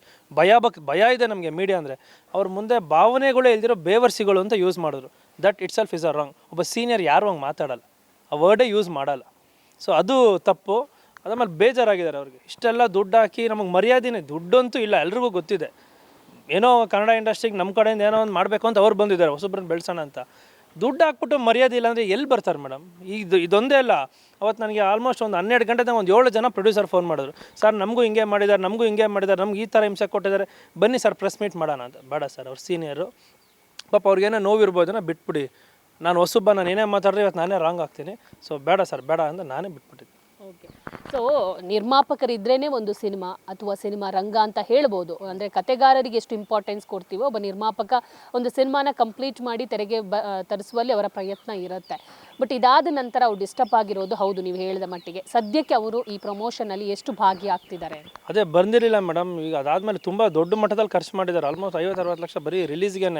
B: ಭಯ ಇದೆ ನಮಗೆ ಮೀಡಿಯಾ ಅಂದರೆ. ಅವ್ರ ಮುಂದೆ ಭಾವನೆಗಳೇ ಇಲ್ದಿರೋ ಬೇವರ್ಸಿಗಳು ಅಂತ ಯೂಸ್ ಮಾಡಿದ್ರು. That it self is a wrong. ಒಬ್ಬ ಸೀನಿಯರ್ ಯಾರು ಹಂಗೆ ಮಾತಾಡಲ್ಲ, ಆ ವರ್ಡೇ ಯೂಸ್ ಮಾಡಲ್ಲ. ಸೊ ಅದು ತಪ್ಪು. ಅದಾದ್ಮೇಲೆ ಬೇಜಾರಾಗಿದ್ದಾರೆ ಅವ್ರಿಗೆ. ಇಷ್ಟೆಲ್ಲ ದುಡ್ಡು ಹಾಕಿ ನಮಗೆ ಮರ್ಯಾದೆನೇ, ದುಡ್ಡಂತೂ ಇಲ್ಲ, ಎಲ್ರಿಗೂ ಗೊತ್ತಿದೆ. ಏನೋ ಕನ್ನಡ ಇಂಡಸ್ಟ್ರಿಗೆ ನಮ್ಮ ಕಡೆಯಿಂದ ಏನೋ ಒಂದು ಮಾಡಬೇಕು ಅಂತ ಅವ್ರು ಬಂದಿದ್ದಾರೆ, ಹೊಸಬ್ರನ್ನ ಬೆಳೆಸೋಣ ಅಂತ. ದುಡ್ಡು ಹಾಕ್ಬಿಟ್ಟು ಮರ್ಯಾದೆ ಇಲ್ಲ ಅಂದರೆ ಎಲ್ಲಿ ಬರ್ತಾರೆ ಮೇಡಮ್? ಇದೊಂದೇ ಅಲ್ಲ, ಅವತ್ತು ನನಗೆ ಆಲ್ಮೋಸ್ಟ್ ಒಂದು 12 ಗಂಟೆದಾಗ ಒಂದು 7 ಜನ ಪ್ರೊಡ್ಯೂಸರ್ ಫೋನ್ ಮಾಡಿದ್ರು. ಸರ್ ನಮಗೂ ಹಿಂಗೆ ಮಾಡಿದ್ದಾರೆ, ನಮ್ಗೆ ಈ ಥರ ಹಿಂಸೆ ಕೊಟ್ಟಿದ್ದಾರೆ, ಬನ್ನಿ ಸರ್ ಪ್ರೆಸ್ ಮೀಟ್ ಮಾಡೋಣ ಅಂತ. ಬೇಡ ಸರ್, ಅವ್ರು ಸೀನಿಯರು, ಪಾಪ ಅವ್ರಿಗೇನೋ ನೋವಿರ್ಬೋದನ್ನ ಬಿಟ್ಬಿಡಿ. ನಾನು ಹೊಸಬ್ಬ, ನಾನು ಏನೇ ಮಾತಾಡಿದ್ರೆ ಇವತ್ತು ನಾನೇ ರಾಂಗ್ ಆಗ್ತೀನಿ. ಸೊ ಬೇಡ ಸರ್, ಬೇಡ ಅಂತ ನಾನೇ ಬಿಟ್ಬಿಟ್ಟಿದ್ದೆ.
A: ಓಕೆ, ಸೊ ನಿರ್ಮಾಪಕರಿದ್ರೇ ಒಂದು ಸಿನಿಮಾ ಅಥವಾ ಸಿನಿಮಾ ರಂಗ ಅಂತ ಹೇಳ್ಬೋದು. ಅಂದರೆ ಕತೆಗಾರರಿಗೆ ಎಷ್ಟು ಇಂಪಾರ್ಟೆನ್ಸ್ ಕೊಡ್ತೀವೋ ಒಬ್ಬ ನಿರ್ಮಾಪಕ ಒಂದು ಸಿನಿಮಾನ ಕಂಪ್ಲೀಟ್ ಮಾಡಿ ತೆರೆಗೆ ತರಿಸುವಲ್ಲಿ ಅವರ ಪ್ರಯತ್ನ ಇರುತ್ತೆ. ಬಟ್ ಇದಾದ ನಂತರ ಅವ್ರು ಡಿಸ್ಟರ್ಬ್ ಆಗಿರೋದು ಹೌದು, ನೀವು ಹೇಳಿದ ಮಟ್ಟಿಗೆ. ಸದ್ಯಕ್ಕೆ ಅವರು ಈ ಪ್ರಮೋಷನಲ್ಲಿ ಎಷ್ಟು ಭಾಗಿಯಾಗ್ತಿದ್ದಾರೆ?
B: ಅದೇ ಬಂದಿರಲಿಲ್ಲ ಮೇಡಮ್. ಈಗ ಅದಾದಮೇಲೆ ತುಂಬ ದೊಡ್ಡ ಮಟ್ಟದಲ್ಲಿ ಖರ್ಚು ಮಾಡಿದ್ದಾರೆ. ಆಲ್ಮೋಸ್ಟ್ 50-60 ಲಕ್ಷ ಬರೀ ರಿಲೀಸ್ಗೆ.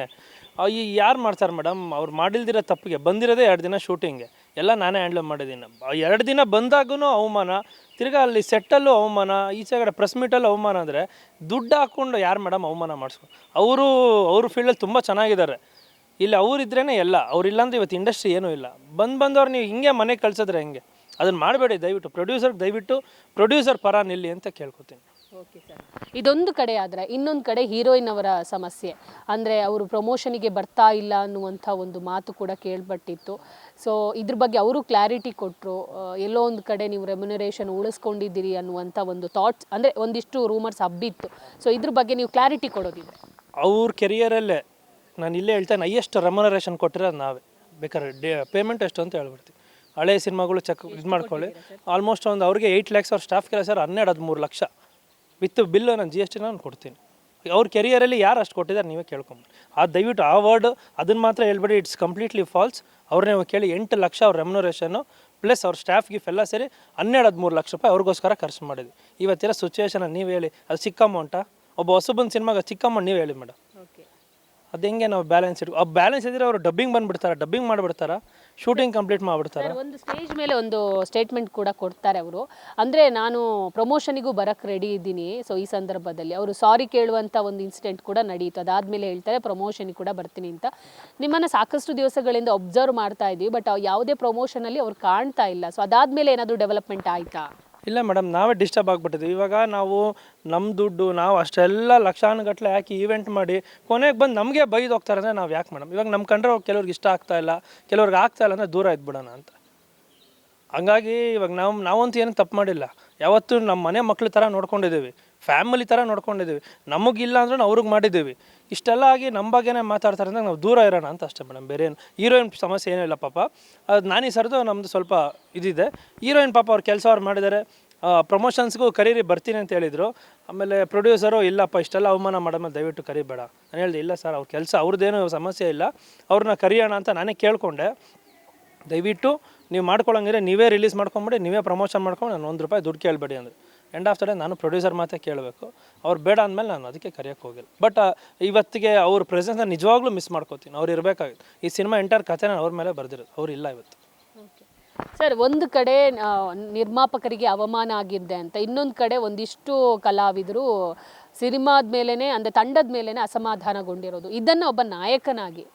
B: ಈ ಯಾರು ಮಾಡ್ತಾರೆ ಮೇಡಮ್? ಅವ್ರು ಮಾಡಿಲ್ದಿರೋ ತಪ್ಪಿಗೆ ಬಂದಿರೋದೇ 2 ದಿನ ಶೂಟಿಂಗ್ಗೆ. ಎಲ್ಲ ನಾನೇ ಹ್ಯಾಂಡ್ಲ್ ಮಾಡಿದ್ದೀನಿ. 2 ದಿನ ಬಂದಾಗೂ ಅವಮಾನ, ತಿರ್ಗಾ ಅಲ್ಲಿ ಸೆಟ್ಟಲ್ಲೂ ಅವಮಾನ, ಈಚೆ ಕಡೆ ಪ್ರೆಸ್ ಮೀಟಲ್ಲೂ ಅವಮಾನ. ಅಂದರೆ ದುಡ್ಡು ಹಾಕ್ಕೊಂಡು ಯಾರು ಮೇಡಮ್ ಅವಮಾನ ಮಾಡಿಸ್ಕೊಂಡು, ಅವ್ರ ಫೀಲ್ಡಲ್ಲಿ ತುಂಬ ಚೆನ್ನಾಗಿದ್ದಾರೆ. ಇಲ್ಲಿ ಅವರಿದ್ರೇ ಎಲ್ಲ, ಅವರಿಲ್ಲಾಂದ್ರೆ ಇವತ್ತು ಇಂಡಸ್ಟ್ರಿ ಏನೂ ಇಲ್ಲ. ಬಂದವ್ರು ನೀವು ಹಿಂಗೆ ಮನೆಗೆ ಕಳ್ಸಿದ್ರೆ ಹೆಂಗೆ? ಅದನ್ನು ಮಾಡಬೇಡಿ ದಯವಿಟ್ಟು. ದಯವಿಟ್ಟು ಪ್ರೊಡ್ಯೂಸರ್ ಪರ ನಿಲ್ಲಿ ಅಂತ ಕೇಳ್ಕೊತೀನಿ.
A: ಓಕೆ ಸರ್, ಇದೊಂದು ಕಡೆ ಆದರೆ ಇನ್ನೊಂದು ಕಡೆ ಹೀರೋಯಿನ್ ಅವರ ಸಮಸ್ಯೆ ಅಂದರೆ ಅವರು ಪ್ರಮೋಷನಿಗೆ ಬರ್ತಾ ಇಲ್ಲ ಅನ್ನುವಂಥ ಒಂದು ಮಾತು ಕೂಡ ಕೇಳ್ಪಟ್ಟಿತ್ತು. ಸೊ ಇದ್ರ ಬಗ್ಗೆ ಅವರು ಕ್ಲಾರಿಟಿ ಕೊಟ್ಟರು. ಎಲ್ಲೋ ಒಂದು ಕಡೆ ನೀವು ರೆಮ್ಯುನರೇಷನ್ ಉಳಿಸ್ಕೊಂಡಿದ್ದೀರಿ ಅನ್ನುವಂಥ ಒಂದು ಥಾಟ್ಸ್, ಅಂದರೆ ಒಂದಿಷ್ಟು ರೂಮರ್ಸ್ ಹಬ್ಬಿತ್ತು. ಸೊ ಇದ್ರ ಬಗ್ಗೆ ನೀವು ಕ್ಲಾರಿಟಿ ಕೊಡೋದಿದೆ?
B: ಅವ್ರ ಕೆರಿಯರಲ್ಲೇ ನಾನು ಇಲ್ಲೇ ಹೇಳ್ತೇನೆ, ಹೈಯೆಸ್ಟ್ ರೆಮ್ಯುನರೇಷನ್ ಕೊಟ್ಟಿರೋದು ನಾವೇ. ಬೇಕಾದ್ರೆ ಪೇಮೆಂಟ್ ಎಷ್ಟು ಅಂತ ಹೇಳ್ಬಿಡ್ತೀವಿ. ಹಳೆ ಸಿನಿಮಾಗಳು ಇದು ಮಾಡ್ಕೊಳ್ಳಿ, ಆಲ್ಮೋಸ್ಟ್ ಒಂದು ಅವ್ರಿಗೆ 8 lakhs, ಅವ್ರ ಸ್ಟಾಫ್ಗೆಲ್ಲ ಸರ್ 12-13 ಲಕ್ಷ ವಿತ್ ಬಿಲ್ಲು ನಾನು GST ನಾನು ಕೊಡ್ತೀನಿ. ಅವ್ರ ಕೆರಿಯರಲ್ಲಿ ಯಾರು ಅಷ್ಟು ಕೊಟ್ಟಿದ್ದಾರೆ ನೀವೇ ಕೇಳ್ಕೊಂಬಿಡಿ. ದಯವಿಟ್ಟು ಆ ವರ್ಡ್ ಅದನ್ನು ಮಾತ್ರ ಹೇಳ್ಬೇಡಿ, ಇಟ್ಸ್ ಕಂಪ್ಲೀಟ್ಲಿ ಫಾಲ್ಸ್. ಅವ್ರನ್ನೇ ಕೇಳಿ 8 ಲಕ್ಷ ಅವ್ರ ರೆಮ್ಯುನರೇಷನ್ನು ಪ್ಲಸ್ ಅವ್ರ ಸ್ಟಾಫ್ ಗಿಫ್ ಎಲ್ಲ ಸೇರಿ 12-13 ಲಕ್ಷ ರೂಪಾಯಿ ಅವ್ರಿಗೋಸ್ಕರ ಖರ್ಚು ಮಾಡಿದ್ವಿ. ಇವತ್ತಿರೋ ಸಿಚುವೇಷನಲ್ಲಿ ನೀವು ಹೇಳಿ, ಅದು ಚಿಕ್ಕ ಅಮೌಂಟಾ? ಒಬ್ಬ ಹೊಸಬಂದು ಸಿನಿಮಾಗೆ ಚಿಕ್ಕ ಅಮೌಂಟ್ ನೀವು ಹೇಳಿ ಮೇಡಮ್.
A: ಓಕೆ,
B: ಅದು ಹೆಂಗೆ ನಾವು ಬ್ಯಾಲೆನ್ಸ್ ಆ ಬ್ಯಾಲೆನ್ಸ್ ಇದ್ದರೆ ಅವರು ಡಬ್ಬಿಂಗ್ ಬಂದುಬಿಡ್ತಾರೆ, ಡಬ್ಬಿಂಗ್ ಮಾಡಿಬಿಡ್ತಾರಾ, ಶೂಟಿಂಗ್ ಕಂಪ್ಲೀಟ್ ಮಾಡಿಬಿಡ್ತಾರೆ.
A: ಒಂದು ಸ್ಟೇಜ್ ಮೇಲೆ ಒಂದು ಸ್ಟೇಟ್ಮೆಂಟ್ ಕೂಡ ಕೊಡ್ತಾರೆ ಅವರು. ಅಂದರೆ ನಾನು ಪ್ರಮೋಷನಿಗೂ ಬರೋಕ್ಕೆ ರೆಡಿ ಇದ್ದೀನಿ. ಸೊ ಈ ಸಂದರ್ಭದಲ್ಲಿ ಅವರು ಸಾರಿ ಕೇಳುವಂಥ ಒಂದು ಇನ್ಸಿಡೆಂಟ್ ಕೂಡ ನಡೀತು. ಅದಾದಮೇಲೆ ಹೇಳ್ತಾರೆ ಪ್ರಮೋಷನಿಗೆ ಕೂಡ ಬರ್ತೀನಿ ಅಂತ. ನಿಮ್ಮನ್ನು ಸಾಕಷ್ಟು ದಿವಸಗಳಿಂದ ಒಬ್ಸರ್ವ್ ಮಾಡ್ತಾ ಇದ್ದೀವಿ, ಬಟ್ ಯಾವುದೇ ಪ್ರಮೋಷನಲ್ಲಿ ಅವ್ರು ಕಾಣ್ತಾ ಇಲ್ಲ. ಸೊ ಅದಾದಮೇಲೆ ಏನಾದರೂ ಡೆವಲಪ್ಮೆಂಟ್ ಆಯಿತಾ?
B: ಇಲ್ಲ ಮೇಡಮ್, ನಾವೇ ಡಿಸ್ಟರ್ಬ್ ಆಗಿಬಿಟ್ಟಿದ್ವಿ. ಇವಾಗ ನಾವು ನಮ್ಮ ದುಡ್ಡು ನಾವು ಅಷ್ಟೆಲ್ಲ ಲಕ್ಷಾನುಗಟ್ಟಲೆ ಹಾಕಿ ಈವೆಂಟ್ ಮಾಡಿ ಕೊನೆಗೆ ಬಂದು ನಮಗೆ ಬೈದು ಹೋಗ್ತಾರೆ ಅಂದರೆ ನಾವು ಯಾಕೆ ಮೇಡಮ್? ಇವಾಗ ನಮ್ಮ ಕಂಡ್ರೆ ಕೆಲವ್ರಿಗೆ ಇಷ್ಟ ಆಗ್ತಾಯಿಲ್ಲ, ಕೆಲವ್ರಿಗೆ ಆಗ್ತಾಯಿಲ್ಲ ಅಂದರೆ ದೂರ ಇದ್ಬಿಡೋಣ ಅಂತ. ಹಂಗಾಗಿ ಇವಾಗ ನಾವಂತೂ ಏನೂ ತಪ್ಪು ಮಾಡಿಲ್ಲ. ಯಾವತ್ತೂ ನಮ್ಮ ಮನೆ ಮಕ್ಳ ಥರ ನೋಡ್ಕೊಂಡಿದ್ದೀವಿ, ಫ್ಯಾಮಿಲಿ ಥರ ನೋಡ್ಕೊಂಡಿದ್ದೀವಿ. ನಮಗಿಲ್ಲ ಅಂದ್ರೆ ಅವ್ರಿಗೆ ಮಾಡಿದ್ದೀವಿ. ಇಷ್ಟೆಲ್ಲ ಆಗಿ ನಮ್ಮ ಬಗ್ಗೆನೇ ಮಾತಾಡ್ತಾರೆ ಅಂದರೆ ನಾವು ದೂರ ಇರೋಣ ಅಂತ ಅಷ್ಟೇ ಮೇಡಮ್. ಬೇರೆ ಏನು ಹೀರೋಯಿನ್ ಸಮಸ್ಯೆ ಏನೂ ಇಲ್ಲ ಪಾಪ. ಅದು ನಾನಿ ಸರ್ದು ನಮ್ಮದು ಸ್ವಲ್ಪ ಇದಿದೆ. ಹೀರೋಯಿನ್ ಪಾಪ ಅವ್ರ ಕೆಲಸ ಅವ್ರು ಮಾಡಿದ್ದಾರೆ. ಪ್ರಮೋಷನ್ಸ್ಗೂ ಕರೀರಿ ಬರ್ತೀನಿ ಅಂತ ಹೇಳಿದರು. ಆಮೇಲೆ ಪ್ರೊಡ್ಯೂಸರು ಇಲ್ಲಪ್ಪ ಇಷ್ಟೆಲ್ಲ ಅವಮಾನ ಮಾಡೋದ್ಮೇಲೆ ದಯವಿಟ್ಟು ಕರಿಬೇಡ. ನಾನು ಹೇಳಿದೆ ಇಲ್ಲ ಸರ್, ಅವ್ರ ಕೆಲಸ ಅವ್ರದ್ದೇನೂ ಸಮಸ್ಯೆ ಇಲ್ಲ, ಅವ್ರನ್ನ ಕರಿಯೋಣ ಅಂತ ನಾನೇ ಕೇಳಿಕೊಂಡೆ. ದಯವಿಟ್ಟು ನೀವು ಮಾಡ್ಕೊಳ್ಳೋಂಗಿದ್ರೆ ನೀವೇ ರಿಲೀಸ್ ಮಾಡ್ಕೊಂಬಿಡಿ, ನೀವೇ ಪ್ರಮೋಷನ್ ಮಾಡ್ಕೊಂಡು ನಾನು ₹1 ದುಡ್ಡು ಕೇಳಬೇಡಿ ಅಂದರೆ. ಎಂಡ್ ಆಫ್ ದ ಡೇ ನಾನು ಪ್ರೊಡ್ಯೂಸರ್ ಮಾತೇ ಕೇಳಬೇಕು. ಅವ್ರು ಬೇಡ ಅಂದಮೇಲೆ ನಾನು ಅದಕ್ಕೆ ಕರೆಯೋಕ್ಕೆ ಹೋಗಿಲ್ಲ. ಬಟ್ ಇವತ್ತಿಗೆ ಅವ್ರ ಪ್ರೆಸೆನ್ಸ್ನ ನಿಜವಾಗ್ಲೂ ಮಿಸ್ ಮಾಡ್ಕೋತೀನಿ. ಅವ್ರು ಇರಬೇಕಾಗಿತ್ತು. ಈ ಸಿನಿಮಾ ಎಂಟರ್ ಕಥೆನ ಅವ್ರ ಮೇಲೆ ಬರೆದಿರೋದು, ಅವ್ರು ಇಲ್ಲ ಇವತ್ತು.
A: ಸರ್, ಒಂದು ಕಡೆ ನಿರ್ಮಾಪಕರಿಗೆ ಅವಮಾನ ಆಗಿದೆ ಅಂತ, ಇನ್ನೊಂದು ಕಡೆ ಒಂದಿಷ್ಟು ಕಲಾವಿದರು ಸಿನಿಮಾದ ಮೇಲೇ ಅಂದರೆ ತಂಡದ ಮೇಲೇ ಅಸಮಾಧಾನಗೊಂಡಿರೋದು. ಇದನ್ನು ಒಬ್ಬ ನಾಯಕನಾಗಿ,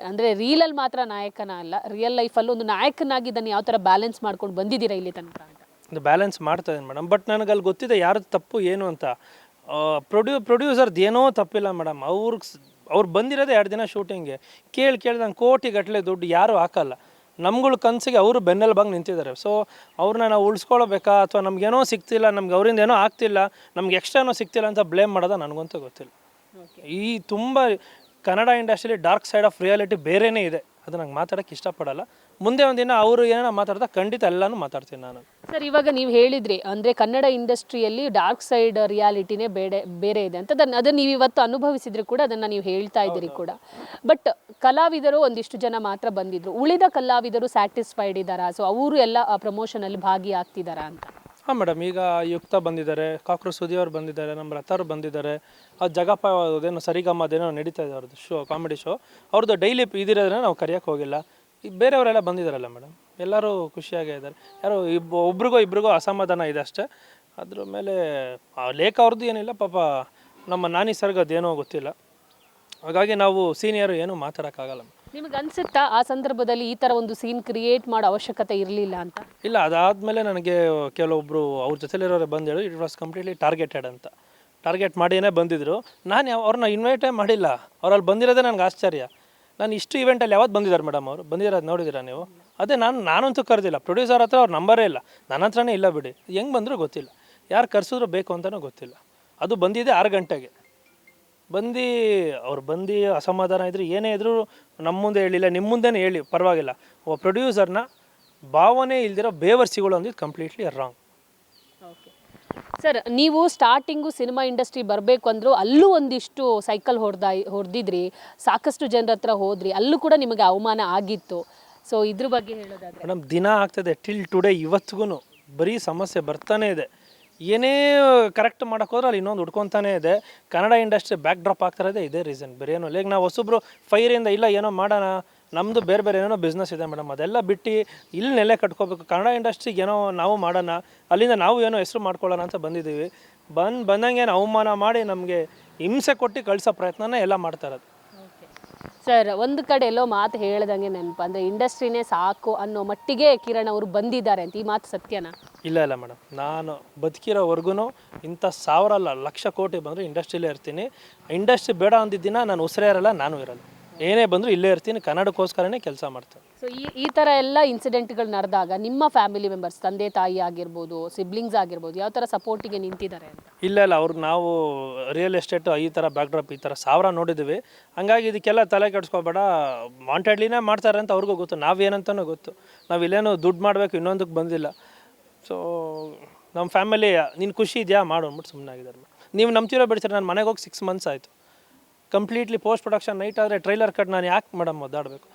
A: ಅಂದರೆ ರೀಲಲ್ಲಿ ಮಾತ್ರ ನಾಯಕನ ಅಲ್ಲ, ರಿಯಲ್ ಲೈಫಲ್ಲೂ ಒಂದು ನಾಯಕನಾಗಿ ಇದನ್ನು ಯಾವ ಥರ ಬ್ಯಾಲೆನ್ಸ್ ಮಾಡ್ಕೊಂಡು ಬಂದಿದ್ದೀರಾ ಇಲ್ಲಿ ತನಕ ಅಂತ?
B: ಇದು ಬ್ಯಾಲೆನ್ಸ್ ಮಾಡ್ತಾ ಇದ್ದೀನಿ ಮೇಡಮ್. ಬಟ್ ನನಗಲ್ಲಿ ಗೊತ್ತಿದೆ ಯಾರದ್ದು ತಪ್ಪು ಏನು ಅಂತ. ಪ್ರೊಡ್ಯೂಸರ್ದು ಏನೋ ತಪ್ಪಿಲ್ಲ ಮೇಡಮ್. ಅವ್ರು ಬಂದಿರೋದೇ 2 ದಿನ ಶೂಟಿಂಗ್ಗೆ. ಕೇಳ್ದಂಗೆ ಕೋಟಿಗಟ್ಟಲೆ ದುಡ್ಡು ಯಾರೂ ಹಾಕಲ್ಲ. ನಮ್ಗಳ ಕನಸಿಗೆ ಅವರು ಬೆನ್ನೆಲುಬಾಗಿ ನಿಂತಿದ್ದಾರೆ. ಸೊ ಅವ್ರನ್ನ ನಾವು ಉಳಿಸ್ಕೊಳ್ಬೇಕಾ ಅಥವಾ ನಮಗೇನೋ ಸಿಗ್ತಿಲ್ಲ, ನಮ್ಗೆ ಅವರಿಂದ ಏನೋ ಆಗ್ತಿಲ್ಲ, ನಮ್ಗೆ ಎಕ್ಸ್ಟ್ರಾ ಸಿಗ್ತಿಲ್ಲ ಅಂತ ಬ್ಲೇಮ್ ಮಾಡೋದು ನನಗಂತೂ ಗೊತ್ತಿಲ್ಲ. ಈ ತುಂಬ ಕನ್ನಡ ಇಂಡಸ್ಟ್ರಿಯಲ್ಲಿ ಡಾರ್ಕ್ ಸೈಡ್ ಆಫ್ ರಿಯಾಲಿಟಿ ಬೇರೆಯೇ ಇದೆ. ಅದು ನಂಗೆ ಮಾತಾಡೋಕ್ಕೆ ಇಷ್ಟಪಡಲ್ಲ. ಮುಂದೆ ಒಂದಿನ ಅವರು ಏನೇನೋ ಮಾತಾಡ್ತಾ ಖಂಡಿತ ಎಲ್ಲನೂ ಮಾತಾಡ್ತೀನಿ ನಾನು.
A: ಸರ್, ಇವಾಗ ನೀವು ಹೇಳಿದ್ರಿ ಅಂದರೆ ಕನ್ನಡ ಇಂಡಸ್ಟ್ರಿಯಲ್ಲಿ ಡಾರ್ಕ್ ಸೈಡ್ ರಿಯಾಲಿಟಿನೇ ಬೇರೆ ಇದೆ ಅಂತ. ಅದನ್ನು ನೀವು ಇವತ್ತು ಅನುಭವಿಸಿದ್ರೆ ಕೂಡ ಅದನ್ನು ನೀವು ಹೇಳ್ತಾ ಇದ್ದೀರಿ ಕೂಡ. ಬಟ್ ಕಲಾವಿದರು ಒಂದಿಷ್ಟು ಜನ ಮಾತ್ರ ಬಂದಿದ್ರು, ಉಳಿದ ಕಲಾವಿದರು ಸ್ಯಾಟಿಸ್ಫೈಡ್ ಇದ್ದಾರಾ? ಸೊ ಅವರು ಎಲ್ಲ ಪ್ರಮೋಷನಲ್ಲಿ ಭಾಗಿಯಾಗ್ತಿದ್ದಾರಾ ಅಂತ?
B: ಹಾಂ ಮೇಡಮ್, ಈಗ ಯುಕ್ತ ಬಂದಿದ್ದಾರೆ, ಕಾಕ್ರು ಸುದಿ ಅವ್ರು ಬಂದಿದ್ದಾರೆ, ನಮ್ಮ ರಥರು ಬಂದಿದ್ದಾರೆ. ಅದು ಜಗಪ್ಪ ಅದೇನೋ ಸರಿಗಮ್ಮ ಅದೇನೋ ನಡೀತಾ ಇದೆ ಅವ್ರದ್ದು ಶೋ, ಕಾಮಿಡಿ ಶೋ. ಅವ್ರದ್ದು ಡೈಲಿ ಇದಿರೋದ್ರೆ ನಾವು ಕರೆಯೋಕ್ಕೆ ಹೋಗಿಲ್ಲ. ಈಗ ಬೇರೆಯವರೆಲ್ಲ ಬಂದಿದ್ದಾರಲ್ಲ ಮೇಡಮ್, ಎಲ್ಲರೂ ಖುಷಿಯಾಗೇ ಇದ್ದಾರೆ. ಯಾರೋ ಒಬ್ರಿಗೋ ಅಸಮಾಧಾನ ಇದೆ ಅಷ್ಟೇ. ಅದ್ರ ಮೇಲೆ ಲೇಖ ಅವ್ರದ್ದು ಏನಿಲ್ಲ ಪಾಪ. ನಮ್ಮ ನಾನಿ ಸರ್ಗೆ ಅದೇನೋ ಗೊತ್ತಿಲ್ಲ. ಹಾಗಾಗಿ ನಾವು ಸೀನಿಯರು ಏನೂ ಮಾತಾಡೋಕ್ಕಾಗಲ್ಲ.
A: ನಿಮಗೆ ಅನಿಸುತ್ತಾ ಆ ಸಂದರ್ಭದಲ್ಲಿ ಈ ಥರ ಒಂದು ಸೀನ್ ಕ್ರಿಯೇಟ್ ಮಾಡೋ ಅವಶ್ಯಕತೆ ಇರಲಿಲ್ಲ ಅಂತ?
B: ಇಲ್ಲ, ಅದಾದಮೇಲೆ ನನಗೆ ಕೆಲವೊಬ್ಬರು ಅವ್ರ ಜೊತೆಲಿರೋರೆ ಬಂದು ಹೇಳಿ ಇಟ್ ವಾಸ್ ಕಂಪ್ಲೀಟ್ಲಿ ಟಾರ್ಗೆಟೆಡ್ ಅಂತ. ಟಾರ್ಗೆಟ್ ಮಾಡಿಯೇ ಬಂದಿದ್ದರು. ನಾನು ಅವ್ರನ್ನ ಇನ್ವೈಟೇ ಮಾಡಿಲ್ಲ. ಅವ್ರಲ್ಲಿ ಬಂದಿರೋದೇ ನನಗೆ ಆಶ್ಚರ್ಯ. ನಾನು ಇಷ್ಟು ಇವೆಂಟಲ್ಲಿ ಯಾವತ್ತು ಬಂದಿದ್ದಾರೆ ಮೇಡಮ್? ಅವರು ಬಂದಿರೋದು ನೋಡಿದ್ದೀರಾ ನೀವು? ಅದೇ ನಾನಂತೂ ಕರೆದಿಲ್ಲ. ಪ್ರೊಡ್ಯೂಸರ್ ಹತ್ರ ಅವ್ರ ನಂಬರೇ ಇಲ್ಲ, ನನ್ನ ಹತ್ರನೇ ಇಲ್ಲ ಬಿಡಿ. ಹೆಂಗೆ ಬಂದರೂ ಗೊತ್ತಿಲ್ಲ, ಯಾರು ಕರೆಸಿದ್ರು ಬೇಕು ಅಂತಲೂ ಗೊತ್ತಿಲ್ಲ. ಅದು ಬಂದಿದೆ 6 ಗಂಟೆಗೆ. ಅವ್ರು ಬಂದು ಅಸಮಾಧಾನ ಇದ್ದರು, ಏನೇ ಇದ್ದರೂ ನಮ್ಮ ಮುಂದೆ ಹೇಳಿಲ್ಲ, ನಿಮ್ಮ ಮುಂದೆನೇ ಹೇಳಿ ಪರವಾಗಿಲ್ಲ. ಒಬ್ಬ ಪ್ರೊಡ್ಯೂಸರ್ನ ಭಾವನೆ ಇಲ್ದಿರೋ ಬೇವರ್ಸಿಗಳು ಅಂದಿದ್ದು ಕಂಪ್ಲೀಟ್ಲಿ ರಾಂಗ್.
A: ಓಕೆ ಸರ್, ನೀವು ಸ್ಟಾರ್ಟಿಂಗು ಸಿನಿಮಾ ಇಂಡಸ್ಟ್ರಿ ಬರಬೇಕು ಅಂದರೂ ಅಲ್ಲೂ ಒಂದಿಷ್ಟು ಸೈಕಲ್ ಹೊಡೆದಿದ್ರಿ, ಸಾಕಷ್ಟು ಜನರ ಹತ್ರ ಹೋದ್ರಿ, ಅಲ್ಲೂ ಕೂಡ ನಿಮಗೆ ಅವಮಾನ ಆಗಿತ್ತು. ಸೊ ಇದ್ರ ಬಗ್ಗೆ ಹೇಳೋದಾದ್ರೆ
B: ಮೇಡಮ್, ದಿನ ಆಗ್ತದೆ ಟಿಲ್ ಟುಡೇ ಇವತ್ತಿಗೂ ಬರೀ ಸಮಸ್ಯೆ ಬರ್ತಾನೆ ಇದೆ. ಏನೇ ಕರೆಕ್ಟ್ ಮಾಡೋಕೆ ಹೋದ್ರೆ ಅಲ್ಲಿ ಇನ್ನೊಂದು ಹುಡ್ಕೊತಾನೇ ಇದೆ. ಕನ್ನಡ ಇಂಡಸ್ಟ್ರಿ ಬ್ಯಾಕ್ ಡ್ರಾಪ್ ಆಗ್ತಾ ಇರೋದೇ ಇದೇ ರೀಸನ್, ಬೇರೆ ಏನೋ. ಈಗ ನಾವು ಹೊಸಬ್ರು ಫೈರಿಂದ ಇಲ್ಲ ಏನೋ ಮಾಡೋಣ, ನಮ್ಮದು ಬೇರೆ ಬೇರೆ ಏನೋ ಬಿಸ್ನೆಸ್ ಇದೆ ಮೇಡಮ್, ಅದೆಲ್ಲ ಬಿಟ್ಟು ಇಲ್ಲಿ ನೆಲೆ ಕಟ್ಕೋಬೇಕು, ಕನ್ನಡ ಇಂಡಸ್ಟ್ರಿಗೆ ಏನೋ ನಾವು ಮಾಡೋಣ, ಅಲ್ಲಿಂದ ನಾವು ಏನೋ ಹೆಸರು ಮಾಡ್ಕೊಳ್ಳೋಣ ಅಂತ ಬಂದಿದ್ದೀವಿ. ಬಂದಂಗೆ ಅವಮಾನ ಮಾಡಿ ನಮಗೆ ಹಿಂಸೆ ಕೊಟ್ಟು ಕಳಿಸೋ ಪ್ರಯತ್ನನೇ ಎಲ್ಲ ಮಾಡ್ತಾ ಇರೋದು.
A: ಸರ್, ಒಂದು ಕಡೆ ಎಲ್ಲೋ ಮಾತು ಹೇಳ್ದಂಗೆ ನೆನಪು, ಅಂದರೆ ಇಂಡಸ್ಟ್ರಿನೇ ಸಾಕು ಅನ್ನೋ ಮಟ್ಟಿಗೆ ಕಿರಣ್ ಅವರು ಬಂದಿದ್ದಾರೆ ಅಂತ, ಈ ಮಾತು ಸತ್ಯನಾ?
B: ಇಲ್ಲ ಮೇಡಮ್, ನಾನು ಬದುಕಿರೋವರೆಗೂ ಇಂಥ ಸಾವಿರ ಅಲ್ಲ ಲಕ್ಷ ಕೋಟಿ ಬಂದರೂ ಇಂಡಸ್ಟ್ರಿಲೇ ಇರ್ತೀನಿ. ಇಂಡಸ್ಟ್ರಿ ಬೇಡ ಅಂದಿದ್ದಿನ ನಾನು ಉಸಿರೇ ಇರಲ್ಲ, ನಾನು ಇರಲ್ಲ, ಏನೇ ಬಂದರೂ ಇಲ್ಲೇ ಇರ್ತೀನಿ, ಕನ್ನಡಕ್ಕೋಸ್ಕರನೇ ಕೆಲಸ ಮಾಡ್ತೀನಿ.
A: ಸೊ ಈ ಥರ ಎಲ್ಲ ಇನ್ಸಿಡೆಂಟ್ಗಳು ನಡೆದಾಗ ನಿಮ್ಮ ಫ್ಯಾಮಿಲಿ ಮೆಂಬರ್ಸ್, ತಂದೆ ತಾಯಿ ಆಗಿರ್ಬೋದು, ಸಿಬ್ಲಿಂಗ್ಸ್ ಆಗಿರ್ಬೋದು, ಯಾವ ಥರ ಸಪೋರ್ಟಿಗೆ ನಿಂತಿದ್ದಾರೆ ಅಂತ?
B: ಇಲ್ಲ ಅವ್ರಿಗೆ ನಾವು ರಿಯಲ್ ಎಸ್ಟೇಟು ಈ ಥರ ಬ್ಯಾಕ್ಡ್ರಾಪ್ ಈ ಥರ ಸಾವಿರ ನೋಡಿದ್ದೀವಿ, ಹಂಗಾಗಿ ಇದಕ್ಕೆಲ್ಲ ತಲೆ ಕೆಡಿಸ್ಕೋಬೇಡ, ವಾಂಟೆಡ್ಲಿನೇ ಮಾಡ್ತಾರೆ ಅಂತ ಅವ್ರಿಗೂ ಗೊತ್ತು, ನಾವೇನಂತನೂ ಗೊತ್ತು, ನಾವು ಇಲ್ಲೇನು ದುಡ್ಡು ಮಾಡಬೇಕು ಇನ್ನೊಂದಕ್ಕೆ ಬಂದಿಲ್ಲ. ಸೊ ನಮ್ಮ ಫ್ಯಾಮಿಲಿ ನೀನು ಖುಷಿ ಇದೆಯಾ ಮಾಡು ಅಂದ್ಬಿಟ್ಟು ಸುಮ್ಮನೆ ಆಗಿದ್ದಾರೆ. ನೀವು ನಂಬ್ತಿರೋ ಬಿಡ್ತೀರ, ನಾನು ಮನೆಗೆ ಹೋಗಿ 6 months ಆಯಿತು ಕಂಪ್ಲೀಟ್ಲಿ ಪೋಸ್ಟ್ ಪ್ರೊಡಕ್ಷನ್. ನೈಟ್ ಆದರೆ ಟ್ರೈಲರ್ ಕಟ್ ನಾನು ಯಾಕೆ ಮೇಡಮ್ ಒದ್ದಾಡಬೇಕು?